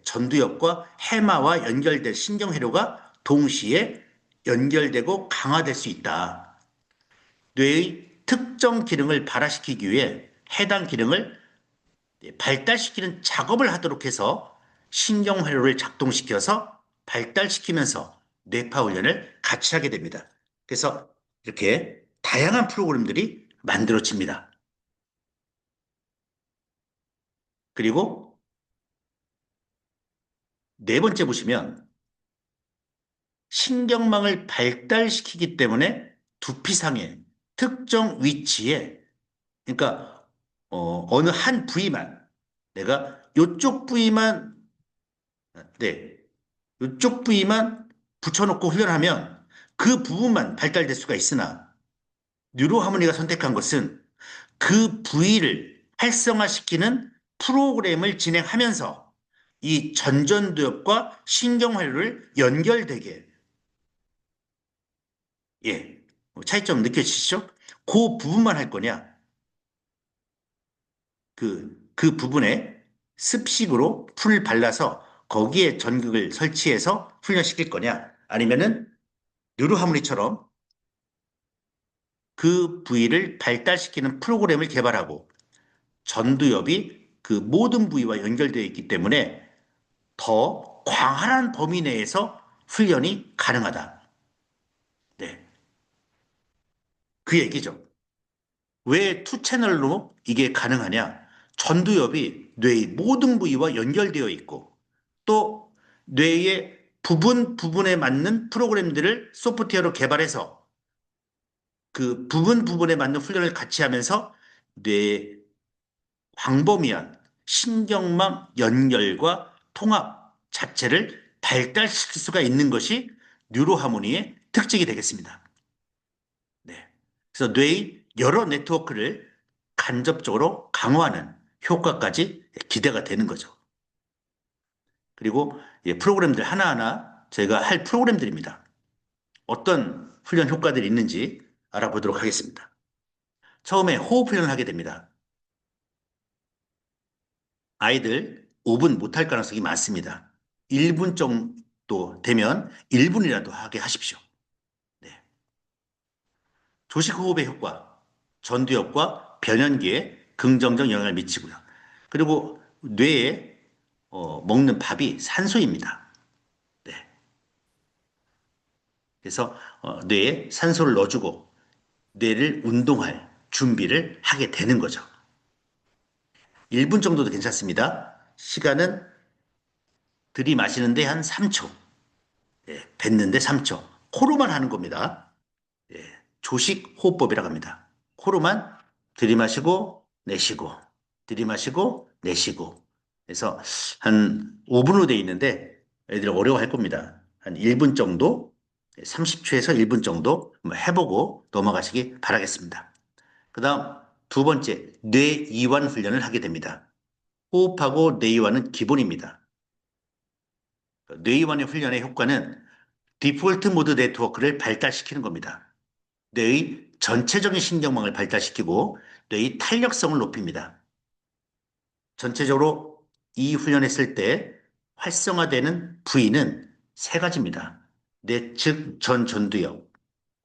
전두엽과 해마와 연결될 신경회로가 동시에 연결되고 강화될 수 있다. 뇌의 특정 기능을 발화시키기 위해 해당 기능을 발달시키는 작업을 하도록 해서 신경회로를 작동시켜서 발달시키면서 뇌파 훈련을 같이 하게 됩니다. 그래서 이렇게 다양한 프로그램들이 만들어집니다. 그리고 네 번째 보시면 신경망을 발달시키기 때문에 두피상의 특정 위치에 그러니까 어느 한 부위만 내가 요쪽 부위만 네, 요쪽 부위만 붙여놓고 훈련하면 그 부분만 발달될 수가 있으나 뉴로하모니가 선택한 것은 그 부위를 활성화시키는 프로그램을 진행하면서 이 전전두엽과 신경회로를 연결되게 예, 차이점 느껴지시죠? 그 부분만 할 거냐? 그 부분에 습식으로 풀을 발라서 거기에 전극을 설치해서 훈련시킬 거냐? 아니면은 뉴로하모니처럼 그 부위를 발달시키는 프로그램을 개발하고 전두엽이 그 모든 부위와 연결되어 있기 때문에 더 광활한 범위 내에서 훈련이 가능하다. 네. 그 얘기죠. 왜 투 채널로 이게 가능하냐? 전두엽이 뇌의 모든 부위와 연결되어 있고 또 뇌의 부분 부분에 맞는 프로그램들을 소프트웨어로 개발해서 그 부분 부분에 맞는 훈련을 같이 하면서 뇌 광범위한 신경망 연결과 통합 자체를 발달시킬 수가 있는 것이 뉴로하모니의 특징이 되겠습니다. 네. 그래서 뇌의 여러 네트워크를 간접적으로 강화하는 효과까지 기대가 되는 거죠. 그리고 프로그램들 하나하나 저희가 할 프로그램들입니다. 어떤 훈련 효과들이 있는지 알아보도록 하겠습니다. 처음에 호흡 훈련을 하게 됩니다. 아이들 5분 못할 가능성이 많습니다. 1분 정도 되면 1분이라도 하게 하십시오. 네. 조식 호흡의 효과, 전두엽과 변연기에 긍정적 영향을 미치고요. 그리고 뇌에 먹는 밥이 산소입니다. 네. 그래서 뇌에 산소를 넣어주고 뇌를 운동할 준비를 하게 되는 거죠. 1분 정도도 괜찮습니다. 시간은 들이마시는데 한 3초, 예, 뱉는데 3초. 코로만 하는 겁니다. 예, 조식 호흡법이라고 합니다. 코로만 들이마시고 내쉬고 들이마시고 내쉬고 그래서 한 5분으로 돼 있는데 애들이 어려워할 겁니다. 한 1분 정도 30초에서 1분 정도 한번 해보고 넘어가시기 바라겠습니다. 그 다음 두 번째 뇌이완 훈련을 하게 됩니다. 호흡하고 뇌이완은 기본입니다. 뇌이완의 훈련의 효과는 디폴트 모드 네트워크를 발달시키는 겁니다. 뇌의 전체적인 신경망을 발달시키고 뇌의 탄력성을 높입니다. 전체적으로 이 훈련했을 때 활성화되는 부위는 세 가지입니다. 내측 전전두엽,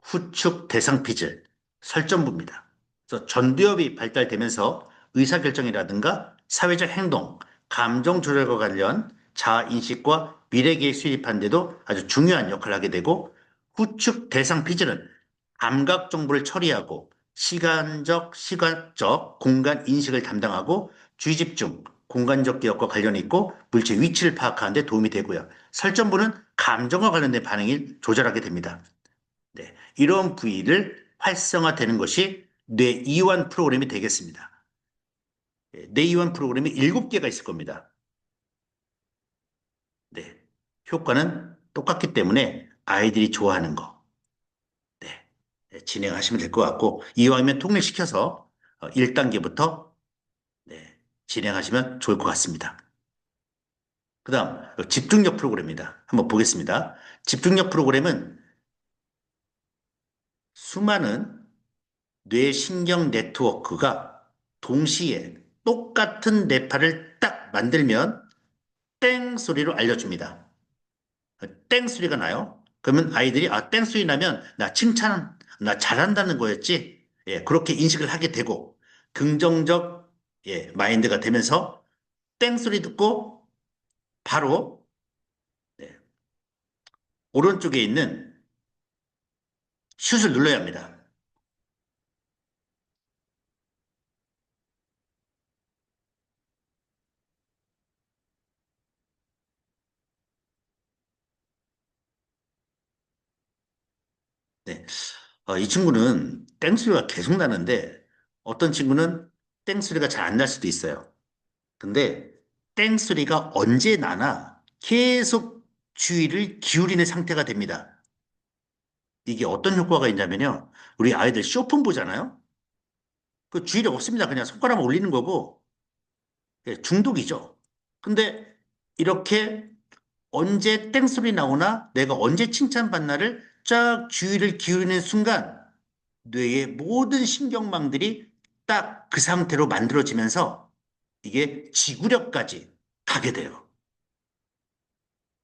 후측 대상피질, 설전부입니다. 그래서 전두엽이 발달되면서 의사결정이라든가 사회적 행동, 감정 조절과 관련 자아인식과 미래계획 수립하는 데도 아주 중요한 역할을 하게 되고 후측 대상피질은 감각 정보를 처리하고 시각적, 공간 인식을 담당하고 주의집중, 공간적 기억과 관련이 있고 물체 위치를 파악하는 데 도움이 되고요. 설전부는 감정과 관련된 반응을 조절하게 됩니다. 네, 이런 부위를 활성화되는 것이 뇌이완 프로그램이 되겠습니다. 뇌이완 프로그램이 7개가 있을 겁니다. 네, 효과는 똑같기 때문에 아이들이 좋아하는 거. 네, 진행하시면 될 것 같고, 이왕이면 통일시켜서 1단계부터 진행하시면 좋을 것 같습니다. 그 다음, 집중력 프로그램입니다. 한번 보겠습니다. 집중력 프로그램은 수많은 뇌신경 네트워크가 동시에 똑같은 뇌파를 딱 만들면 땡 소리로 알려줍니다. 땡 소리가 나요. 그러면 아이들이 땡 소리 나면 나 잘한다는 거였지. 예, 그렇게 인식을 하게 되고 긍정적 마인드가 되면서 땡 소리 듣고 바로 네, 오른쪽에 있는 슛을 눌러야 합니다. 네. 이 친구는 땡 소리가 계속 나는데 어떤 친구는 땡 소리가 잘 안 날 수도 있어요. 근데 땡 소리가 언제 나나 계속 주의를 기울이는 상태가 됩니다. 이게 어떤 효과가 있냐면요. 우리 아이들 쇼폰 보잖아요. 그 주의력 없습니다. 그냥 손가락만 올리는 거고 중독이죠. 근데 이렇게 언제 땡소리 나오나 내가 언제 칭찬받나를 쫙 주의를 기울이는 순간 뇌의 모든 신경망들이 딱 그 상태로 만들어지면서 이게 지구력까지 가게 돼요.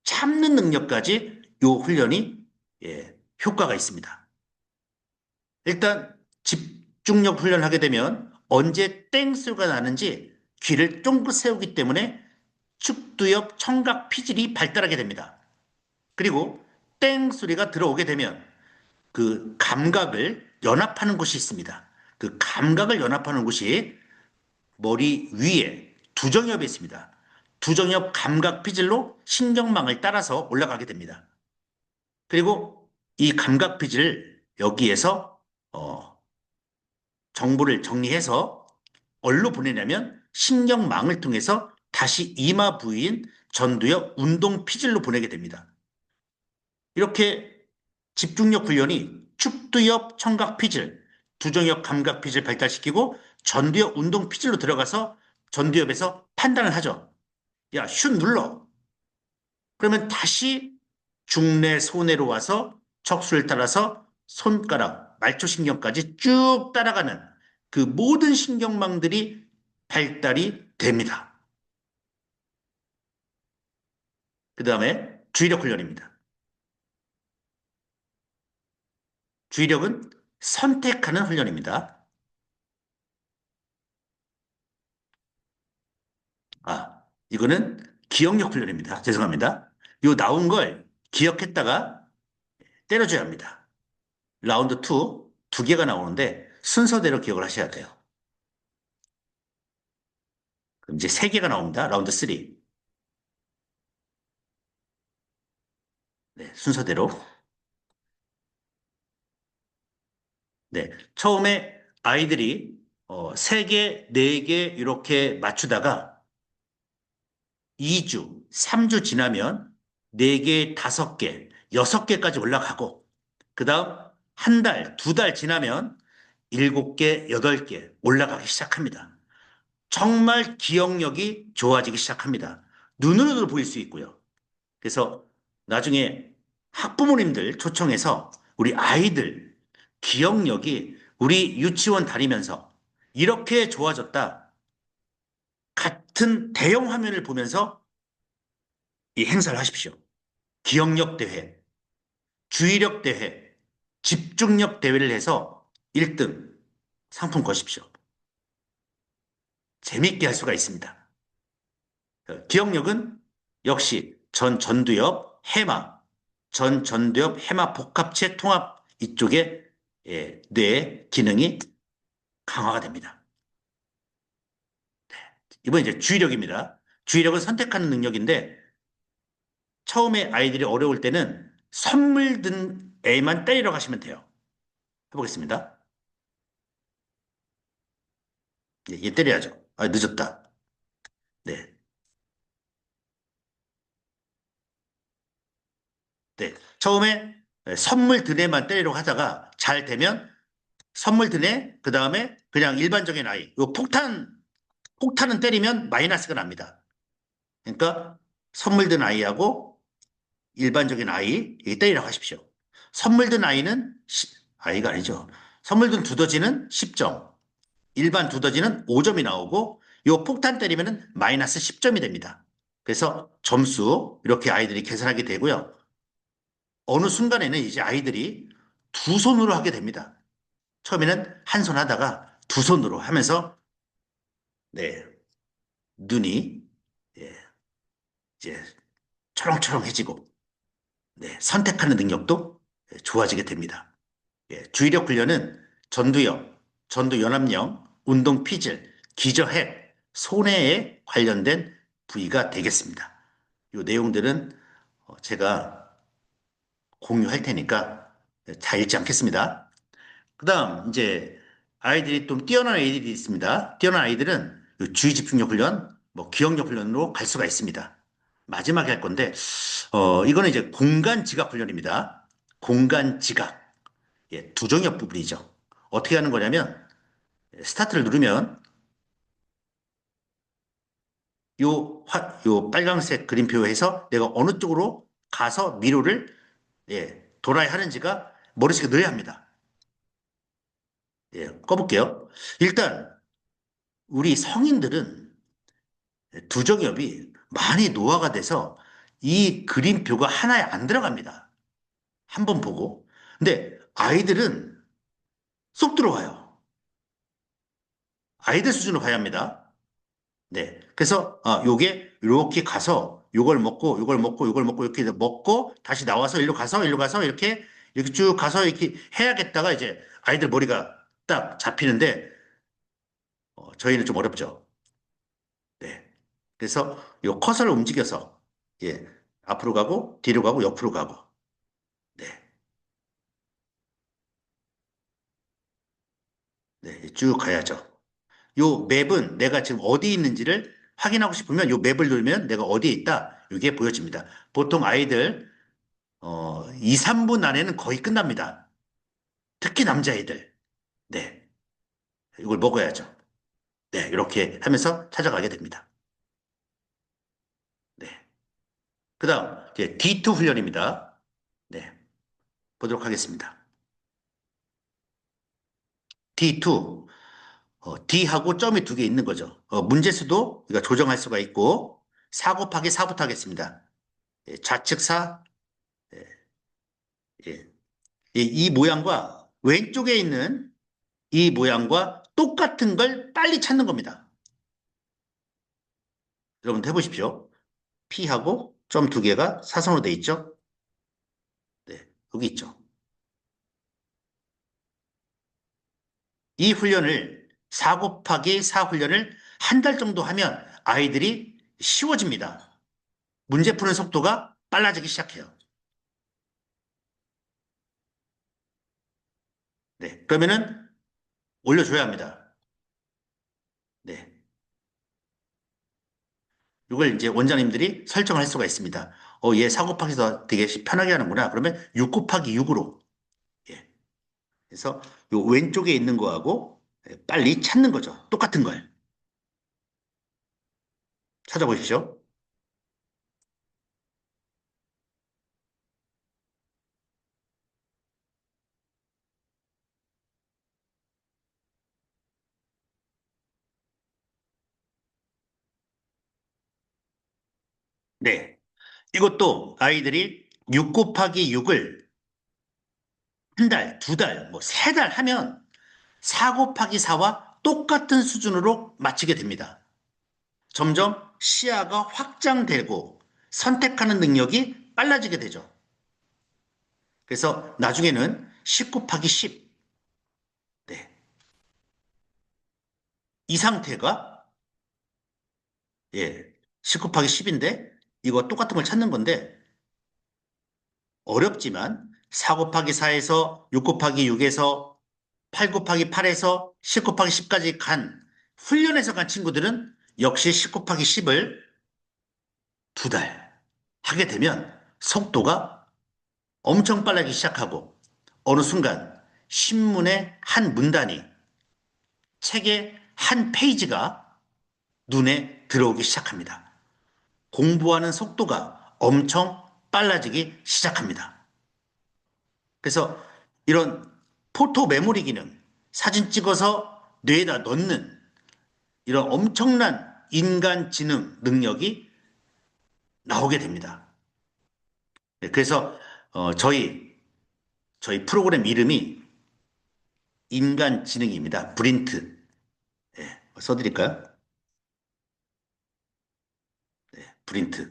참는 능력까지 요 훈련이 효과가 있습니다. 일단 집중력 훈련하게 되면 언제 땡소리가 나는지 귀를 쫑긋 세우기 때문에 축두엽 청각 피질이 발달하게 됩니다. 그리고 땡 소리가 들어오게 되면 그 감각을 연합하는 곳이 있습니다. 그 감각을 연합하는 곳이 머리 위에 두정엽에 있습니다. 두정엽 감각 피질로 신경망을 따라서 올라가게 됩니다. 그리고 이 감각 피질을 여기에서 정보를 정리해서 어디로 보내냐면 신경망을 통해서 다시 이마 부위인 전두엽 운동 피질로 보내게 됩니다. 이렇게 집중력 훈련이 축두엽 청각 피질, 두정엽 감각 피질 발달시키고 전두엽 운동 피질로 들어가서 전두엽에서 판단을 하죠. 야, 슛 눌러. 그러면 다시 중내 소내로 와서 척수를 따라서 손가락, 말초신경까지 쭉 따라가는 그 모든 신경망들이 발달이 됩니다. 그 다음에 주의력 훈련입니다. 주의력은 선택하는 훈련입니다. 이거는 기억력 훈련입니다. 죄송합니다. 요 나온 걸 기억했다가 때려줘야 합니다. 라운드 2, 두 개가 나오는데 순서대로 기억을 하셔야 돼요. 그럼 이제 세 개가 나옵니다. 라운드 3. 네, 순서대로. 네, 처음에 아이들이 세 개, 네 개 이렇게 맞추다가 2주, 3주 지나면 4개, 5개, 6개까지 올라가고 그 다음 한 달, 2달 지나면 7개, 8개 올라가기 시작합니다. 정말 기억력이 좋아지기 시작합니다. 눈으로도 보일 수 있고요. 그래서 나중에 학부모님들 초청해서 우리 아이들 기억력이 우리 유치원 다니면서 이렇게 좋아졌다. 같은 대형 화면을 보면서 이 행사를 하십시오. 기억력 대회, 주의력 대회, 집중력 대회를 해서 1등 상품 거십시오. 재밌게 할 수가 있습니다. 기억력은 역시 전두엽, 해마, 전두엽, 해마 복합체 통합 이쪽에 뇌 기능이 강화가 됩니다. 이번 이제 주의력입니다. 주의력은 선택하는 능력인데 처음에 아이들이 어려울 때는 선물 든 애만 때리러 가시면 돼요. 해보겠습니다. 얘 때려야죠. 늦었다. 네. 네. 처음에 선물 든 애만 때리려고 하다가 잘 되면 선물 드네. 그 다음에 그냥 일반적인 아이. 요 폭탄은 때리면 마이너스가 납니다. 그러니까 선물 든 아이하고 일반적인 아이, 이게 때리라고 하십시오. 선물 든 아이는, 아이가 아니죠. 선물 든 두더지는 10점, 일반 두더지는 5점이 나오고, 요 폭탄 때리면은 마이너스 10점이 됩니다. 그래서 점수, 이렇게 아이들이 계산하게 되고요. 어느 순간에는 이제 아이들이 두 손으로 하게 됩니다. 처음에는 한 손 하다가 두 손으로 하면서, 네, 눈이, 예, 이제 초롱초롱해지고, 네, 선택하는 능력도 좋아지게 됩니다. 예, 주의력 훈련은 전두엽, 전두연합령, 운동 피질, 기저핵, 손해에 관련된 부위가 되겠습니다. 이 내용들은 제가 공유할 테니까 잘 읽지 않겠습니다. 그 다음, 이제 아이들이 좀 뛰어난 아이들이 있습니다. 뛰어난 아이들은 주의 집중력 훈련, 뭐 기억력 훈련으로 갈 수가 있습니다. 마지막에 할 건데, 이거는 이제 공간 지각 훈련입니다. 공간 지각. 예, 두정엽 부분이죠. 어떻게 하는 거냐면, 스타트를 누르면, 요 빨강색 그림표에서 내가 어느 쪽으로 가서 미로를, 예, 돌아야 하는지가 머릿속에 넣어야 합니다. 예, 꺼볼게요. 일단, 우리 성인들은 두정엽이 많이 노화가 돼서 이 그림표가 하나에 안 들어갑니다. 한번 보고. 근데 아이들은 쏙 들어와요. 아이들 수준으로 봐야 합니다. 네. 그래서, 요게, 이렇게 가서, 요걸 먹고, 이렇게 먹고, 다시 나와서, 일로 가서, 이렇게 쭉 가서, 이렇게 해야겠다가 이제 아이들 머리가 딱 잡히는데, 저희는 좀 어렵죠. 네. 그래서 요 커서를 움직여서, 예, 앞으로 가고, 뒤로 가고, 옆으로 가고, 네. 네. 쭉 가야죠. 요 맵은 내가 지금 어디 있는지를 확인하고 싶으면 요 맵을 누르면 내가 어디에 있다. 이게 보여집니다. 보통 아이들 2, 3분 안에는 거의 끝납니다. 특히 남자애들. 네. 이걸 먹어야죠. 네. 이렇게 하면서 찾아가게 됩니다. 네. 그 다음, 이제 D2 훈련입니다. 네. 보도록 하겠습니다. D2. D하고 점이 두 개 있는 거죠. 문제수도 우리가 조정할 수가 있고, 4 곱하기 4부터 하겠습니다. 예, 좌측 4, 예. 이 모양과 왼쪽에 있는 이 모양과 똑같은 걸 빨리 찾는 겁니다. 여러분 해보십시오. P하고 점 두 개가 사선으로 돼 있죠? 네, 여기 있죠. 이 훈련을 4 곱하기 4 훈련을 한 달 정도 하면 아이들이 쉬워집니다. 문제 푸는 속도가 빨라지기 시작해요. 네, 그러면은 올려줘야 합니다. 네, 이걸 이제 원장님들이 설정할 수가 있습니다. 얘 4 곱하기 서 되게 편하게 하는구나. 그러면 6 곱하기 6으로. 그래서 요 왼쪽에 있는 거하고 빨리 찾는 거죠. 똑같은 걸. 찾아보십시오. 네. 이것도 아이들이 6 곱하기 6을 한 달, 두 달, 뭐 세 달 하면 4 곱하기 4와 똑같은 수준으로 맞추게 됩니다. 점점 시야가 확장되고 선택하는 능력이 빨라지게 되죠. 그래서 나중에는 10 곱하기 10. 네. 이 상태가, 예, 10 곱하기 10인데 이거 똑같은 걸 찾는 건데 어렵지만 4 곱하기 4에서 6 곱하기 6에서 8 곱하기 8에서 10 곱하기 10까지 간 훈련에서 간 친구들은 역시 10 곱하기 10을 두 달 하게 되면 속도가 엄청 빨라지기 시작하고 어느 순간 신문의 한 문단이, 책의 한 페이지가 눈에 들어오기 시작합니다. 공부하는 속도가 엄청 빨라지기 시작합니다. 그래서 이런 포토 메모리 기능, 사진 찍어서 뇌에다 넣는 이런 엄청난 인간 지능 능력이 나오게 됩니다. 네, 그래서 저희 프로그램 이름이 인간 지능입니다. 브린트. 네, 써드릴까요? 네, 브린트.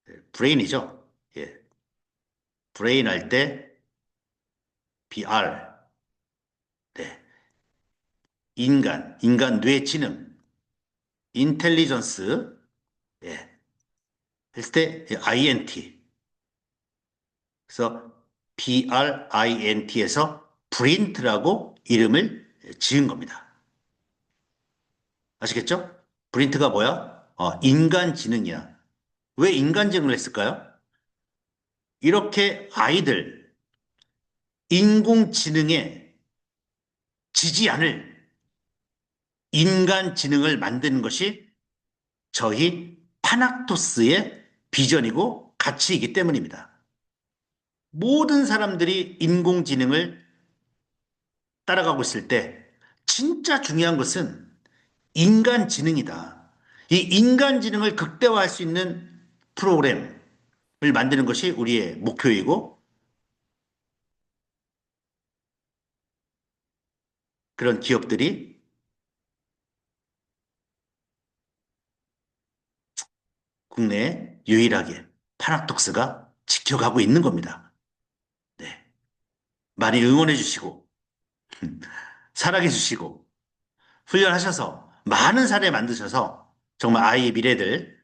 네, 브레인이죠. 예, 브레인 할 때 BR. 네, 인간 뇌 지능, 인텔리전스. 예, 했을 때 INT. 그래서 BRINT에서 브린트라고 이름을 지은 겁니다. 아시겠죠? 브린트가 뭐야? 인간지능이야. 왜 인간지능을 했을까요? 이렇게 아이들, 인공지능에 지지 않을 인간지능을 만드는 것이 저희 파낙토스의 비전이고 가치이기 때문입니다. 모든 사람들이 인공지능을 따라가고 있을 때 진짜 중요한 것은 인간지능이다. 이 인간지능을 극대화할 수 있는 프로그램을 만드는 것이 우리의 목표이고 그런 기업들이 국내에 유일하게 파락독스가 지켜가고 있는 겁니다. 네. 많이 응원해 주시고 사랑해 주시고 훈련하셔서 많은 사례 만드셔서 정말 아이의 미래를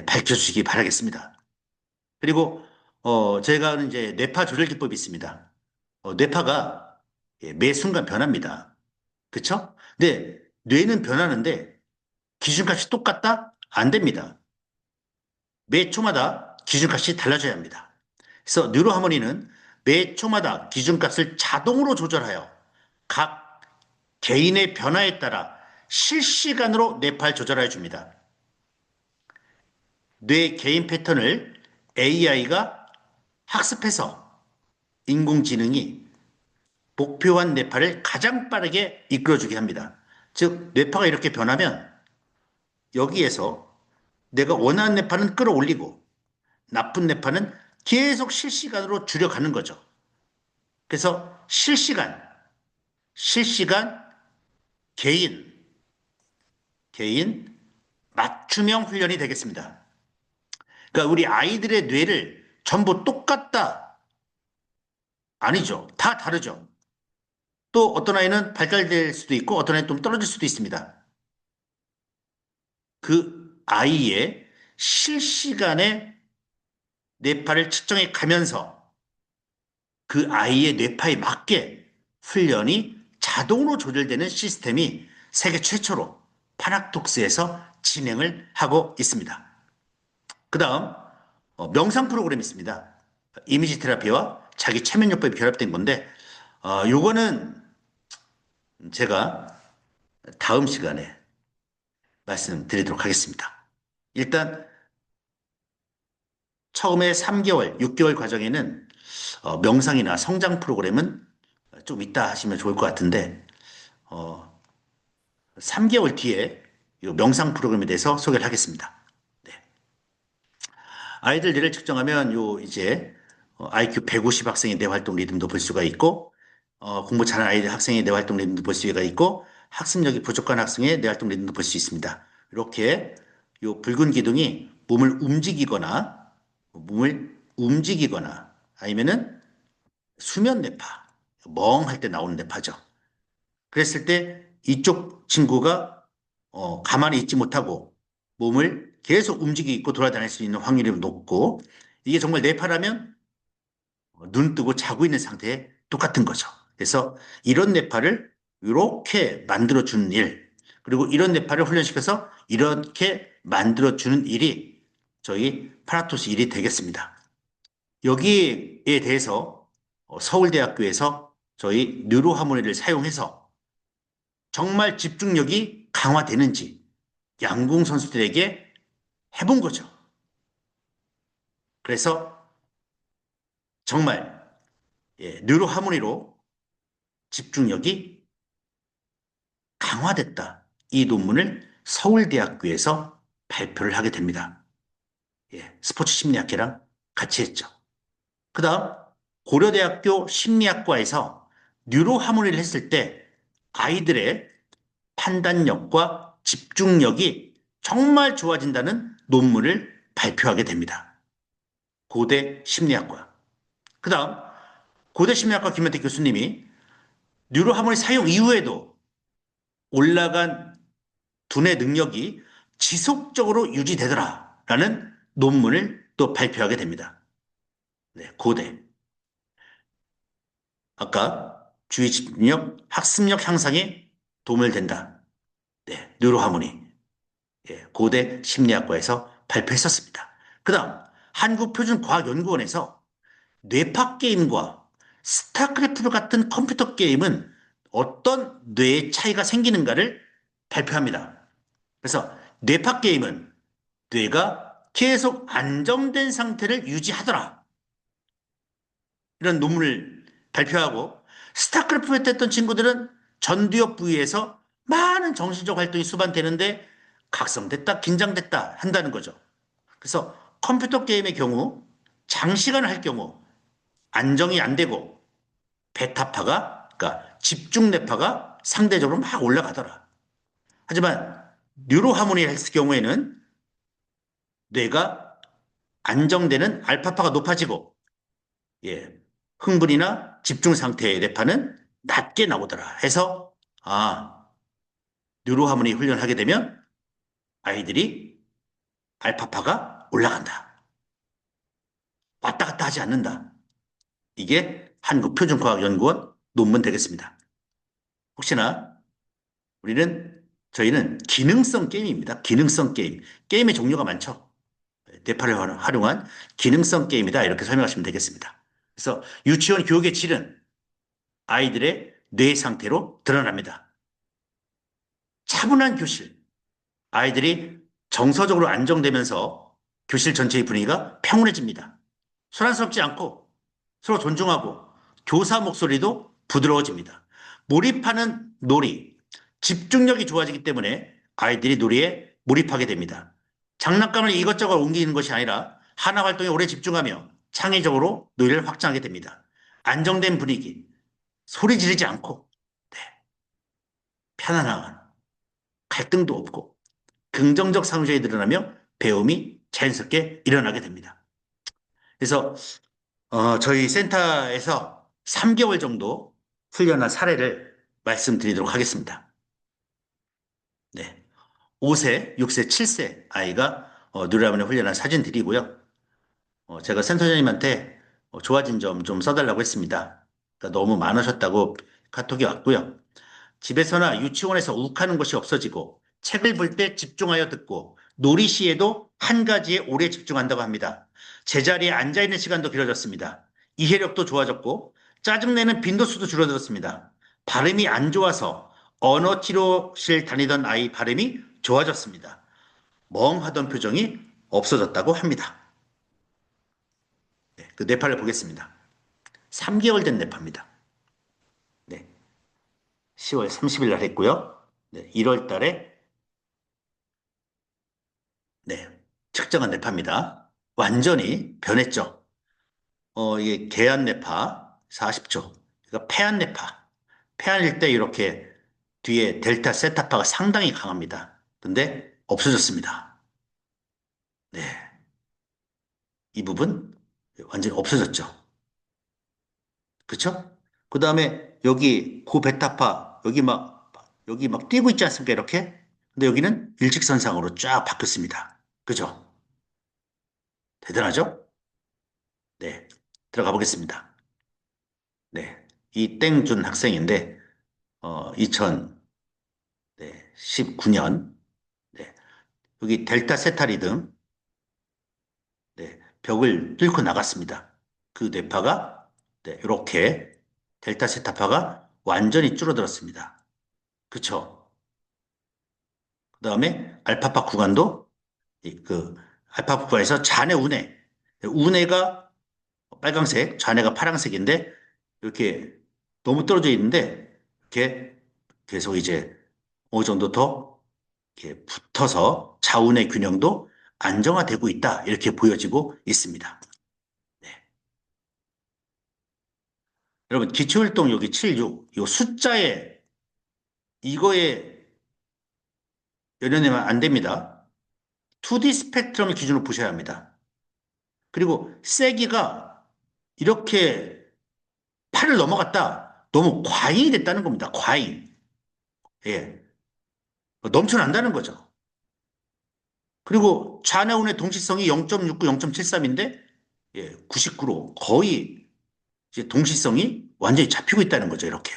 밝혀주시기 바라겠습니다. 그리고 제가 아는 이제 뇌파 조절 기법이 있습니다. 뇌파가 매 순간 변합니다. 그쵸? 근데 뇌는 변하는데 기준값이 똑같다? 안 됩니다. 매 초마다 기준값이 달라져야 합니다. 그래서 뉴로하모니는 매 초마다 기준값을 자동으로 조절하여 각 개인의 변화에 따라 실시간으로 뇌파를 조절해 줍니다. 뇌 개인 패턴을 AI가 학습해서 인공지능이 목표한 뇌파를 가장 빠르게 이끌어주게 합니다. 즉, 뇌파가 이렇게 변하면 여기에서 내가 원하는 뇌파는 끌어올리고 나쁜 뇌파는 계속 실시간으로 줄여가는 거죠. 그래서 실시간 개인 맞춤형 훈련이 되겠습니다. 그러니까 우리 아이들의 뇌를 전부 똑같다. 아니죠. 다 다르죠. 또 어떤 아이는 발달될 수도 있고 어떤 아이는 좀 떨어질 수도 있습니다. 그 아이의 실시간의 뇌파를 측정해 가면서 그 아이의 뇌파에 맞게 훈련이 자동으로 조절되는 시스템이 세계 최초로 파낙톡스에서 진행을 하고 있습니다. 그 다음 명상 프로그램이 있습니다. 이미지 테라피와 자기 최면요법이 결합된 건데 요거는 제가 다음 시간에 말씀드리도록 하겠습니다. 일단 처음에 3개월, 6개월 과정에는 명상이나 성장 프로그램은 좀 이따 하시면 좋을 것 같은데 3개월 뒤에 이 명상 프로그램에 대해서 소개를 하겠습니다. 네. 아이들 뇌를 측정하면 요 이제 IQ 150 학생의 뇌 활동 리듬도 볼 수가 있고 공부 잘하는 아이들 학생의 뇌 활동 리듬도 볼 수가 있고 학습력이 부족한 학생의 뇌 활동 리듬도 볼 수 있습니다. 이렇게 요 붉은 기둥이 몸을 움직이거나 아니면은 수면 뇌파, 멍할 때 나오는 뇌파죠. 그랬을 때 이쪽 친구가 가만히 있지 못하고 몸을 계속 움직이고 돌아다닐 수 있는 확률이 높고 이게 정말 뇌파라면 눈 뜨고 자고 있는 상태에 똑같은 거죠. 그래서 이런 뇌파를 이렇게 만들어주는 일, 그리고 이런 뇌파를 훈련시켜서 이렇게 만들어주는 일이 저희 파라토스 일이 되겠습니다. 여기에 대해서 서울대학교에서 저희 뉴로하모니를 사용해서 정말 집중력이 강화되는지 양궁 선수들에게 해본 거죠. 그래서 정말 뉴로하모니로 집중력이 강화됐다. 이 논문을 서울대학교에서 발표를 하게 됩니다. 스포츠 심리학회랑 같이 했죠. 그 다음 고려대학교 심리학과에서 뉴로하모니를 했을 때 아이들의 판단력과 집중력이 정말 좋아진다는 논문을 발표하게 됩니다. 고대 심리학과. 그 다음 고대 심리학과 김현태 교수님이 뉴로하모니 사용 이후에도 올라간 두뇌 능력이 지속적으로 유지되더라라는 논문을 또 발표하게 됩니다. 네, 고대. 아까 주의 집중력, 학습력 향상에 도움을 된다. 네, 뉴로하모니. 고대 심리학과에서 발표했었습니다. 그 다음, 한국표준과학연구원에서 뇌파 게임과 스타크래프트 같은 컴퓨터 게임은 어떤 뇌의 차이가 생기는가를 발표합니다. 그래서 뇌파 게임은 뇌가 계속 안정된 상태를 유지하더라. 이런 논문을 발표하고 스타크래프트 했던 친구들은 전두엽 부위에서 많은 정신적 활동이 수반되는데 각성됐다, 긴장됐다 한다는 거죠. 그래서 컴퓨터 게임의 경우 장시간 할 경우 안정이 안 되고 베타파가, 그러니까 집중뇌파가 상대적으로 막 올라가더라. 하지만 뉴로하모니 헬스 경우에는 뇌가 안정되는 알파파가 높아지고 예, 흥분이나 집중 상태의 뇌파는 낮게 나오더라 해서 뉴로하모니 훈련하게 되면 아이들이 알파파가 올라간다. 왔다 갔다 하지 않는다. 이게 한국표준과학연구원 논문 되겠습니다. 혹시나 저희는 기능성 게임입니다. 기능성 게임. 게임의 종류가 많죠. 뇌파를 활용한 기능성 게임이다. 이렇게 설명하시면 되겠습니다. 그래서 유치원 교육의 질은 아이들의 뇌 상태로 드러납니다. 차분한 교실. 아이들이 정서적으로 안정되면서 교실 전체의 분위기가 평온해집니다. 소란스럽지 않고 서로 존중하고 교사 목소리도 부드러워집니다. 몰입하는 놀이, 집중력이 좋아지기 때문에 아이들이 놀이에 몰입하게 됩니다. 장난감을 이것저것 옮기는 것이 아니라 하나 활동에 오래 집중하며 창의적으로 놀이를 확장하게 됩니다. 안정된 분위기, 소리 지르지 않고 네, 편안한 갈등도 없고 긍정적 상호작용이 드러나며 배움이 자연스럽게 일어나게 됩니다. 그래서 저희 센터에서 3개월 정도 훈련한 사례를 말씀드리도록 하겠습니다. 네. 5세, 6세, 7세 아이가 뉴라문에 훈련한 사진 드리고요. 제가 센터장님한테 좋아진 점 좀 써달라고 했습니다. 그러니까 너무 많으셨다고 카톡이 왔고요. 집에서나 유치원에서 욱하는 것이 없어지고 책을 볼 때 집중하여 듣고 놀이 시에도 한 가지에 오래 집중한다고 합니다. 제자리에 앉아있는 시간도 길어졌습니다. 이해력도 좋아졌고 짜증내는 빈도수도 줄어들었습니다. 발음이 안 좋아서 언어 치료실 다니던 아이 발음이 좋아졌습니다. 멍하던 표정이 없어졌다고 합니다. 네, 그 뇌파를 보겠습니다. 3개월 된 뇌파입니다. 네, 10월 30일 날 했고요. 네, 1월 달에 네, 측정한 뇌파입니다. 완전히 변했죠. 이게 개안 뇌파 40초. 그러니까 폐안 뇌파. 폐안일 때 이렇게 뒤에 델타 세타파가 상당히 강합니다. 근데 없어졌습니다. 네, 이 부분 완전히 없어졌죠. 그쵸? 그 다음에 여기 고베타파 여기 막 뛰고 있지 않습니까? 이렇게. 근데 여기는 일직선상으로 쫙 바뀌었습니다. 그죠? 대단하죠? 네, 들어가 보겠습니다. 네, 이 땡준 학생인데 2019년 네, 여기 델타 세타리듬 네, 벽을 뚫고 나갔습니다. 그 뇌파가 네, 이렇게 델타 세타파가 완전히 줄어들었습니다. 그쵸? 그 다음에 알파파 구간도 그 알파파 구간에서 잔해 운해, 운해가 빨강색, 잔해가 파란색인데 이렇게 너무 떨어져 있는데 이렇게 계속 이제 어느 정도 더 이렇게 붙어서 자운의 균형도 안정화되고 있다. 이렇게 보여지고 있습니다. 네. 여러분, 기초활동 여기 7, 6, 이 숫자에 이거에 연연하면 안 됩니다. 2D 스펙트럼을 기준으로 보셔야 합니다. 그리고 세기가 이렇게 8을 넘어갔다. 너무 과잉이 됐다는 겁니다. 과잉. 예. 넘쳐난다는 거죠. 그리고 좌나운의 동시성이 0.69, 0.73인데, 예, 99로 거의 이제 동시성이 완전히 잡히고 있다는 거죠. 이렇게.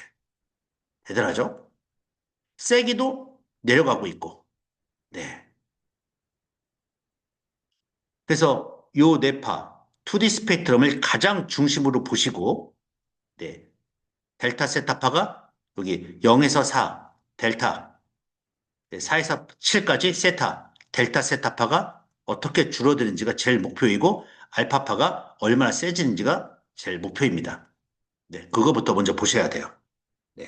대단하죠? 세기도 내려가고 있고. 네. 그래서 요 뇌파, 2D 스펙트럼을 가장 중심으로 보시고, 네. 델타 세타파가 여기 0에서 4, 델타, 4에서 7까지 세타, 델타 세타파가 어떻게 줄어드는지가 제일 목표이고, 알파파가 얼마나 세지는지가 제일 목표입니다. 네. 그거부터 먼저 보셔야 돼요. 네.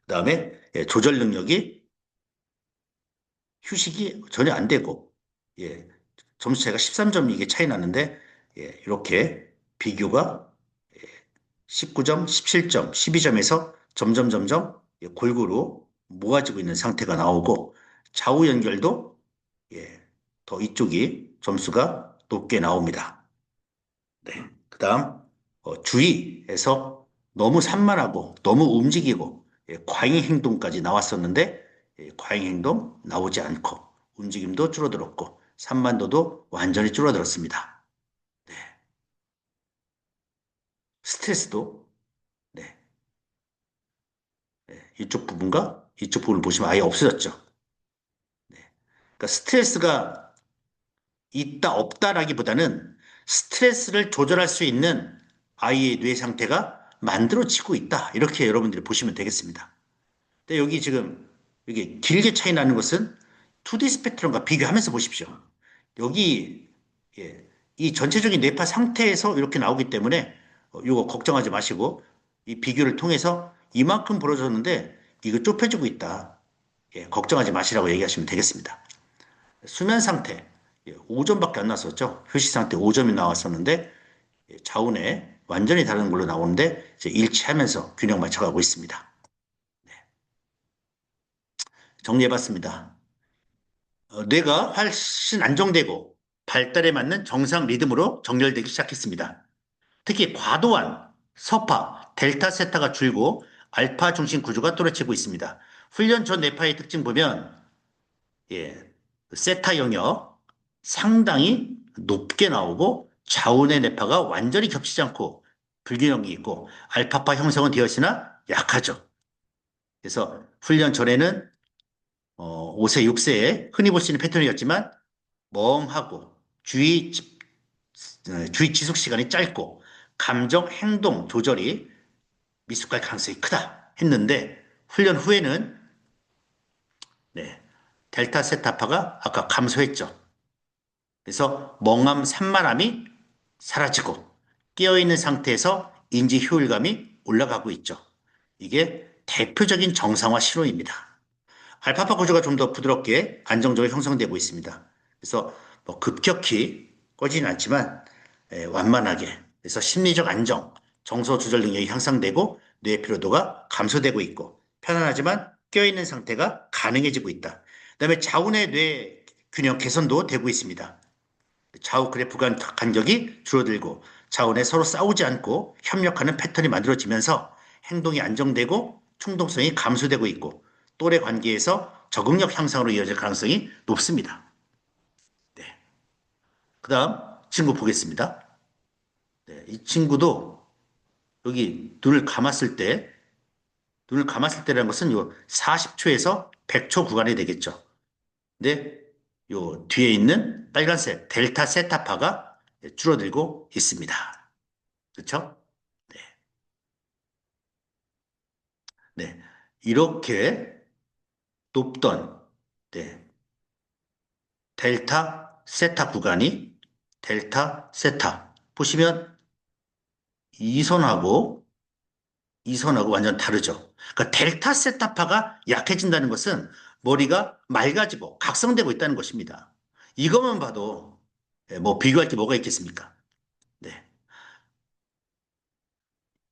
그 다음에 조절 능력이 휴식이 전혀 안 되고, 예, 점수 차이가 13점 이게 차이 나는데, 예, 이렇게 비교가 19점, 17점, 12점에서 점점 골고루 모아지고 있는 상태가 나오고, 좌우 연결도, 예, 더 이쪽이 점수가 높게 나옵니다. 네. 그 다음, 주의에서 너무 산만하고, 너무 움직이고, 예, 과잉 행동까지 나왔었는데, 예, 과잉 행동 나오지 않고, 움직임도 줄어들었고, 산만도도 완전히 줄어들었습니다. 네. 스트레스도, 네. 네. 이쪽 부분과 이쪽 부분을 보시면 아예 없어졌죠. 네. 그러니까 스트레스가 있다, 없다라기보다는 스트레스를 조절할 수 있는 아이의 뇌 상태가 만들어지고 있다. 이렇게 여러분들이 보시면 되겠습니다. 근데 여기 지금 이게 길게 차이 나는 것은 2D 스펙트럼과 비교하면서 보십시오. 여기 예, 이 전체적인 뇌파 상태에서 이렇게 나오기 때문에 이거 걱정하지 마시고 이 비교를 통해서 이만큼 벌어졌는데 이거 좁혀지고 있다. 예, 걱정하지 마시라고 얘기하시면 되겠습니다. 수면 상태 5점밖에 안 나왔었죠. 휴식 상태 5점이 나왔었는데 좌우내 완전히 다른 걸로 나오는데 이제 일치하면서 균형 맞춰가고 있습니다. 정리해봤습니다. 뇌가 훨씬 안정되고 발달에 맞는 정상 리듬으로 정렬되기 시작했습니다. 특히 과도한 서파, 델타 세타가 줄고 알파 중심 구조가 또렷해지고 있습니다. 훈련 전 뇌파의 특징 보면 예, 세타 영역 상당히 높게 나오고 좌우의 뇌파가 완전히 겹치지 않고 불균형이 있고 알파파 형성은 되어 있으나 약하죠. 그래서 훈련 전에는 5세, 6세에 흔히 볼 수 있는 패턴이었지만 멍하고 주의 지속 시간이 짧고 감정 행동 조절이 미숙할 가능성이 크다 했는데 훈련 후에는 네, 델타 세타파가 아까 감소했죠. 그래서 멍함 산만함이 사라지고 깨어있는 상태에서 인지 효율감이 올라가고 있죠. 이게 대표적인 정상화 신호입니다. 알파파 구조가 좀 더 부드럽게 안정적으로 형성되고 있습니다. 그래서 뭐 급격히 꺼지는 않지만 완만하게 그래서 심리적 안정, 정서 조절 능력이 향상되고 뇌 피로도가 감소되고 있고 편안하지만 깨어있는 상태가 가능해지고 있다. 그다음에 좌우의 뇌 균형 개선도 되고 있습니다. 좌우 그래프 간 간격이 줄어들고 좌우내 서로 싸우지 않고 협력하는 패턴이 만들어지면서 행동이 안정되고 충동성이 감소되고 있고 또래 관계에서 적응력 향상으로 이어질 가능성이 높습니다. 네. 그 다음 친구 보겠습니다. 네, 이 친구도 여기 눈을 감았을 때라는 것은 요 40초에서 100초 구간이 되겠죠. 근데 요 뒤에 있는 빨간색 델타 세타파가 줄어들고 있습니다. 그렇죠? 네. 네. 이렇게 높던, 네. 델타 세타 구간이 델타 세타. 보시면 이선하고 이선하고 완전 다르죠. 그러니까 델타 세타파가 약해진다는 것은 머리가 맑아지고 각성되고 있다는 것입니다. 이것만 봐도 뭐 비교할 게 뭐가 있겠습니까? 네.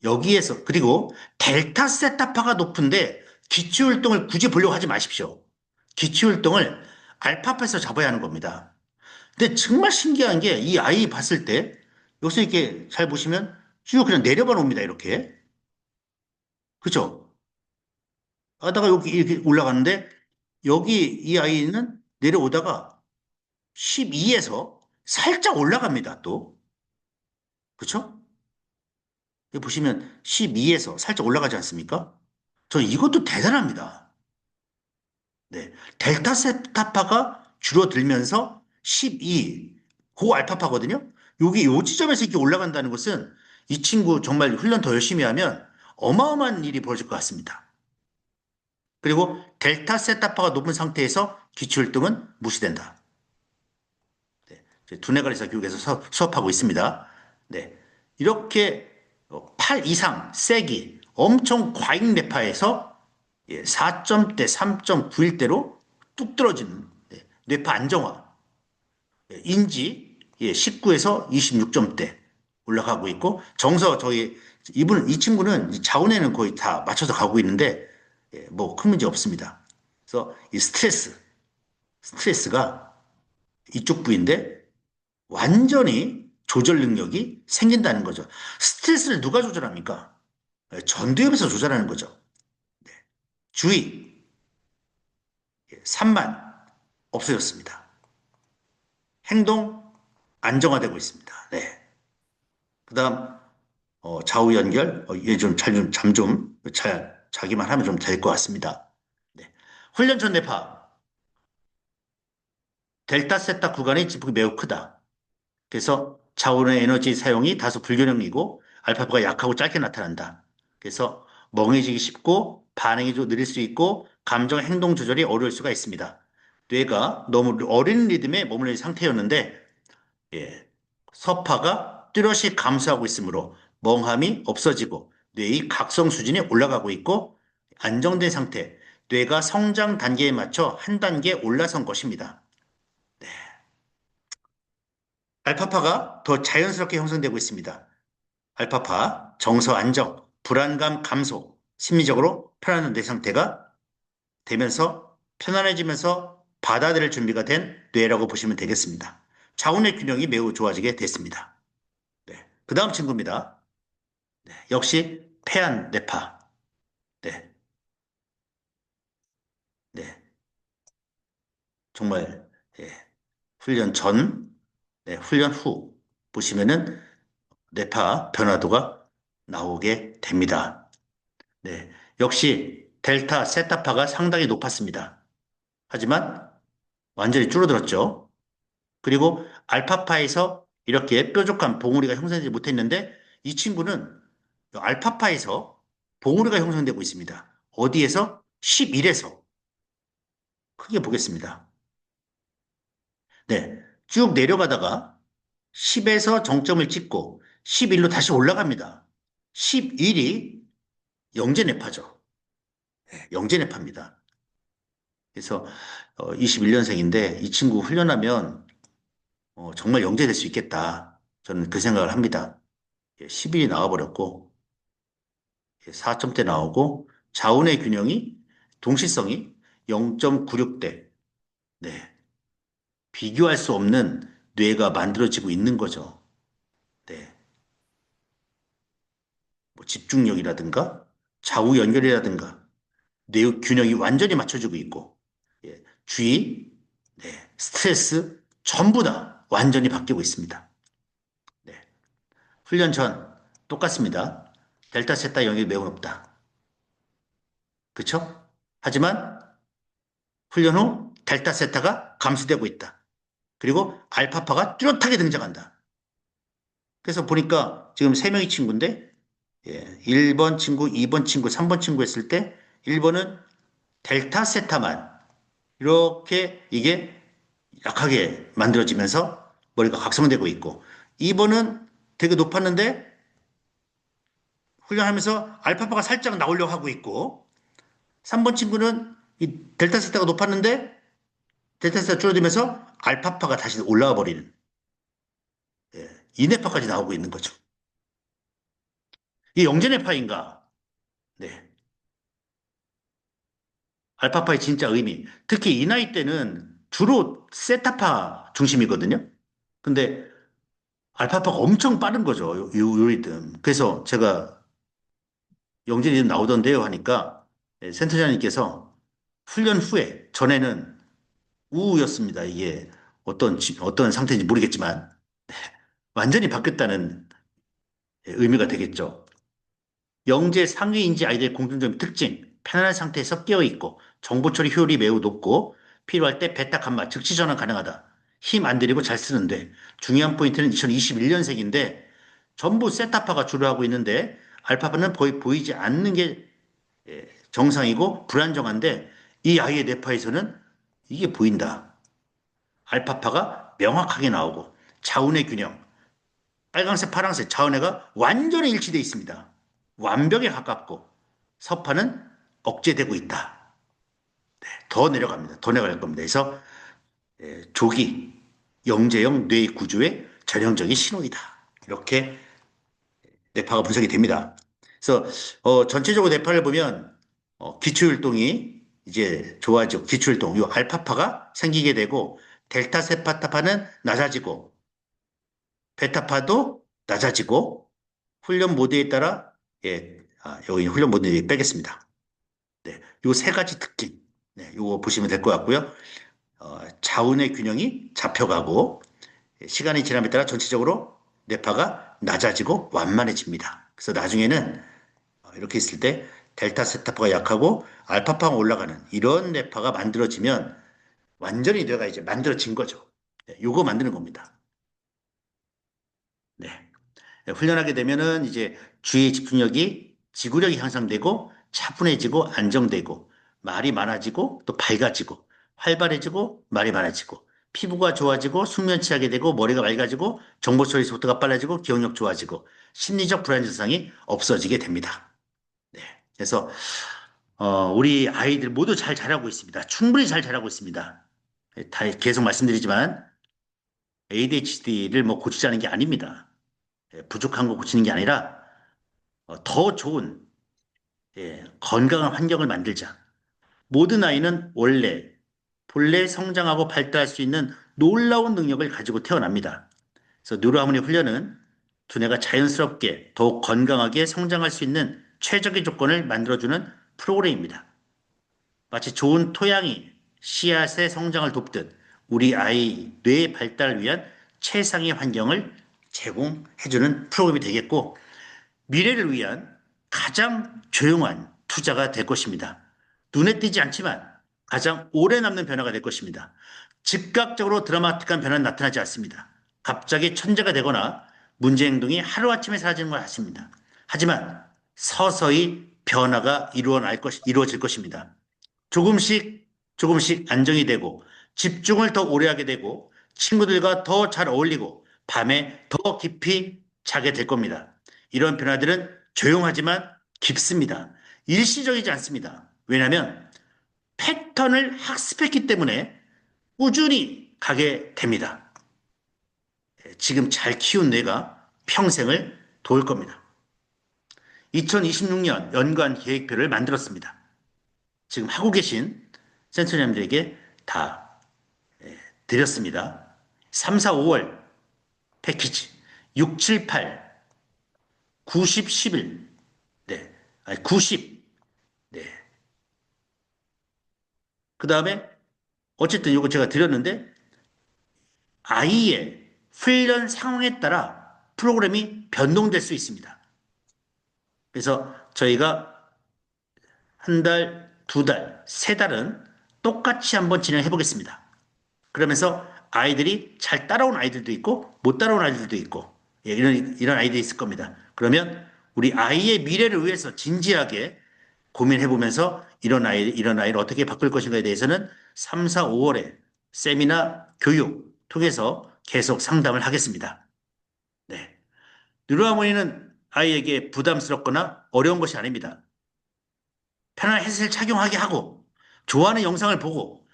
여기에서 그리고 델타 세타파가 높은데 기초율동을 굳이 보려고 하지 마십시오. 기초율동을 알파파에서 잡아야 하는 겁니다. 근데 정말 신기한 게 이 아이 봤을 때 여기서 이렇게 잘 보시면 쭉 그냥 내려만 옵니다. 이렇게. 그죠? 하다가 여기 이렇게 올라가는데 여기 이 아이는 내려오다가 12에서 살짝 올라갑니다. 또. 그쵸? 여기 보시면 12에서 살짝 올라가지 않습니까? 저 이것도 대단합니다. 네. 델타 세타파가 줄어들면서 12, 고알파파거든요. 여기 요 지점에서 이렇게 올라간다는 것은 이 친구 정말 훈련 더 열심히 하면 어마어마한 일이 벌어질 것 같습니다. 그리고 델타 세타파가 높은 상태에서 기출등은 무시된다. 네. 두뇌관리사 교육에서 수업하고 있습니다. 네. 이렇게 8 이상 세기 엄청 과잉 뇌파에서 4점대, 3.9일대로 뚝 떨어지는 뇌파 안정화, 인지 19에서 26점대 올라가고 있고 정서 저희 이 친구는 자원에는 거의 다 맞춰서 가고 있는데 뭐 큰 문제 없습니다. 그래서 이 스트레스가 이쪽 부인데 완전히 조절 능력이 생긴다는 거죠. 스트레스를 누가 조절합니까? 전두엽에서 조절하는 거죠. 주의, 산만 없어졌습니다. 행동 안정화되고 있습니다. 네. 그 다음, 좌우 연결, 얘좀 자기만 하면 좀 될 것 같습니다. 네. 훈련 전 뇌파, 델타 세타 구간의 지폭이 매우 크다. 그래서 자원의 에너지 사용이 다소 불균형이고 알파파가 약하고 짧게 나타난다. 그래서 멍해지기 쉽고 반응이 좀 느릴 수 있고 감정 행동 조절이 어려울 수가 있습니다. 뇌가 너무 어린 리듬에 머물러 있는 상태였는데 서파가 뚜렷이 감소하고 있으므로 멍함이 없어지고 뇌의 각성 수준이 올라가고 있고 안정된 상태, 뇌가 성장 단계에 맞춰 한 단계 올라선 것입니다. 알파파가 더 자연스럽게 형성되고 있습니다. 알파파, 정서 안정, 불안감 감소, 심리적으로 편안한 뇌 상태가 되면서 편안해지면서 받아들일 준비가 된 뇌라고 보시면 되겠습니다. 자원의 균형이 매우 좋아지게 됐습니다. 네. 그 다음 친구입니다. 네. 역시 폐한 뇌파. 네. 네. 정말 예. 훈련 전, 네. 훈련 후 보시면은 뇌파 변화도가 나오게 됩니다. 네. 역시 델타 세타파가 상당히 높았습니다. 하지만 완전히 줄어들었죠. 그리고 알파파에서 이렇게 뾰족한 봉우리가 형성되지 못했는데 이 친구는 알파파에서 봉우리가 형성되고 있습니다. 어디에서? 11에서. 크게 보겠습니다. 네. 쭉 내려가다가 10에서 정점을 찍고 11로 다시 올라갑니다. 11이 영재네파죠. 영재네파입니다. 그래서 21년생인데 이 친구 훈련하면 정말 영재될 수 있겠다. 저는 그 생각을 합니다. 11이 나와버렸고 4점대 나오고 자원의 균형이 동시성이 0.96대. 네. 비교할 수 없는 뇌가 만들어지고 있는 거죠. 네. 뭐 집중력이라든가 좌우 연결이라든가 뇌 균형이 완전히 맞춰지고 있고 주의, 네. 스트레스 전부 다 완전히 바뀌고 있습니다. 네. 훈련 전 똑같습니다. 델타 세타 영역이 매우 높다. 그렇죠? 하지만 훈련 후 델타 세타가 감소되고 있다. 그리고 알파파가 뚜렷하게 등장한다. 그래서 보니까 지금 세 명의 친구인데 예, 1번 친구, 2번 친구, 3번 친구 했을 때 1번은 델타 세타만 이렇게 이게 약하게 만들어지면서 머리가 각성되고 있고 2번은 되게 높았는데 훈련하면서 알파파가 살짝 나오려고 하고 있고 3번 친구는 이 델타 세타가 높았는데 델타 세타가 줄어들면서 알파파가 다시 올라와 버리는 이네파까지 나오고 있는 거죠. 이 영재네파인가? 네. 알파파의 진짜 의미. 특히 이 나이 때는 주로 세타파 중심이거든요. 근데 알파파가 엄청 빠른 거죠. 요 리듬. 그래서 제가 영재 리듬 나오던데요 하니까 센터장님께서 훈련 후에 전에는 우우였습니다. 이게 어떤 상태인지 모르겠지만 완전히 바뀌었다는 의미가 되겠죠. 영재 상위인지 아이들의 공통점 특징, 편안한 상태에서 깨어있고 정보 처리 효율이 매우 높고 필요할 때 베타 감마, 즉시 전환 가능하다. 힘 안 들이고 잘 쓰는데 중요한 포인트는 2021년생인데 전부 세타파가 주로 하고 있는데 알파파는 거의 보이지 않는 게 정상이고 불안정한데 이 아이의 뇌파에서는 이게 보인다. 알파파가 명확하게 나오고 자운의 균형, 빨강색, 파랑색 자운회가 완전히 일치되어 있습니다. 완벽에 가깝고 서파는 억제되고 있다. 더 내려갑니다. 더 내려갈 겁니다. 그래서 조기, 영재형 뇌 구조의 전형적인 신호이다. 이렇게 뇌파가 분석이 됩니다. 그래서 전체적으로 뇌파를 보면 기초율동이 이제 좋아지고 기초율동, 이 알파파가 생기게 되고 델타 세파타파는 낮아지고 베타파도 낮아지고 훈련 모드에 따라 여기 훈련 모드 빼겠습니다. 네, 요 세 가지 특징. 네, 요거 보시면 될 것 같고요. 자운의 균형이 잡혀가고 시간이 지남에 따라 전체적으로 뇌파가 낮아지고 완만해집니다. 그래서 나중에는 이렇게 있을 때 델타 세타파가 약하고 알파파가 올라가는 이런 뇌파가 만들어지면 완전히 뇌가 이제 만들어진 거죠. 네, 요거 만드는 겁니다. 네. 훈련하게 되면은 이제 주의 집중력이 지구력이 향상되고 차분해지고 안정되고 말이 많아지고 또 밝아지고 활발해지고 말이 많아지고 피부가 좋아지고 숙면 취하게 되고 머리가 맑아지고 정보 처리 속도가 빨라지고 기억력 좋아지고 심리적 불안 증상이 없어지게 됩니다. 네. 그래서 우리 아이들 모두 잘 자라고 있습니다. 충분히 잘 자라고 있습니다. 다 계속 말씀드리지만 ADHD를 뭐 고치자는 게 아닙니다. 부족한 거 고치는 게 아니라 더 좋은 건강한 환경을 만들자. 모든 아이는 원래 본래 성장하고 발달할 수 있는 놀라운 능력을 가지고 태어납니다. 그래서 뉴로하모니 훈련은 두뇌가 자연스럽게 더욱 건강하게 성장할 수 있는 최적의 조건을 만들어주는 프로그램입니다. 마치 좋은 토양이 씨앗의 성장을 돕듯 우리 아이 뇌 발달을 위한 최상의 환경을 제공해주는 프로그램이 되겠고 미래를 위한 가장 조용한 투자가 될 것입니다. 눈에 띄지 않지만 가장 오래 남는 변화가 될 것입니다. 즉각적으로 드라마틱한 변화는 나타나지 않습니다. 갑자기 천재가 되거나 문제 행동이 하루아침에 사라지는 걸 아십니다. 하지만 서서히 변화가 이루어질 것입니다. 조금씩 조금씩 안정이 되고 집중을 더 오래 하게 되고 친구들과 더 잘 어울리고 밤에 더 깊이 자게 될 겁니다. 이런 변화들은 조용하지만 깊습니다. 일시적이지 않습니다. 왜냐하면 패턴을 학습했기 때문에 꾸준히 가게 됩니다. 지금 잘 키운 뇌가 평생을 도울 겁니다. 2026년 연간 계획표를 만들었습니다. 지금 하고 계신 센터장님들에게 다 드렸습니다. 3, 4, 5월 패키지 6, 7, 8, 90, 11. 네. 아니, 90. 네. 그 다음에 어쨌든 이거 제가 드렸는데 아이의 훈련 상황에 따라 프로그램이 변동될 수 있습니다. 그래서 저희가 한 달, 두 달, 세 달은 똑같이 한번 진행해 보겠습니다. 그러면서 아이들이 잘 따라온 아이들도 있고 못 따라온 아이들도 있고 이런 아이들이 있을 겁니다. 그러면 우리 아이의 미래를 위해서 진지하게 고민해 보면서 이런 아이를 어떻게 바꿀 것인가에 대해서는 3, 4, 5월에 세미나 교육 통해서 계속 상담을 하겠습니다. 네. 룰루하모니는 아이에게 부담스럽거나 어려운 것이 아닙니다. 편안한 헤드셋을 착용하게 하고 좋아하는 영상을 보고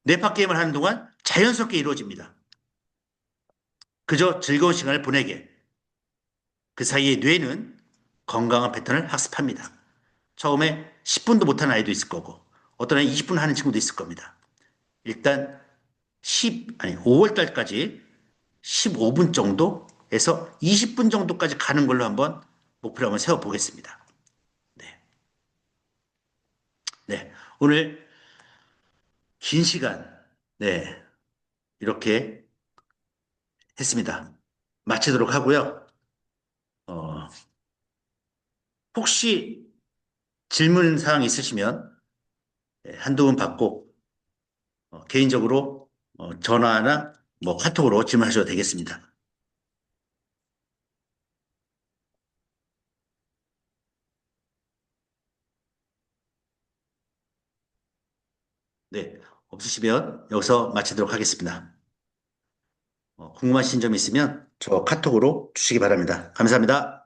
뇌파 게임을 하는 동안 자연스럽게 이루어집니다. 그저 즐거운 시간을 보내게. 그 사이에 뇌는 건강한 패턴을 학습합니다. 처음에 10분도 못하는 아이도 있을 거고 어떤 아이 20분 하는 친구도 있을 겁니다. 일단 5월 달까지 15분 정도에서 20분 정도까지 가는 걸로 한번 목표를 한번 세워보겠습니다. 네. 네. 오늘 긴 시간, 네. 이렇게 했습니다. 마치도록 하고요. 어, 혹시 질문 사항 있으시면 네, 한두 분 받고 개인적으로 전화나 뭐 카톡으로 질문하셔도 되겠습니다. 네. 없으시면 여기서 마치도록 하겠습니다. 궁금하신 점 있으면 저 카톡으로 주시기 바랍니다. 감사합니다.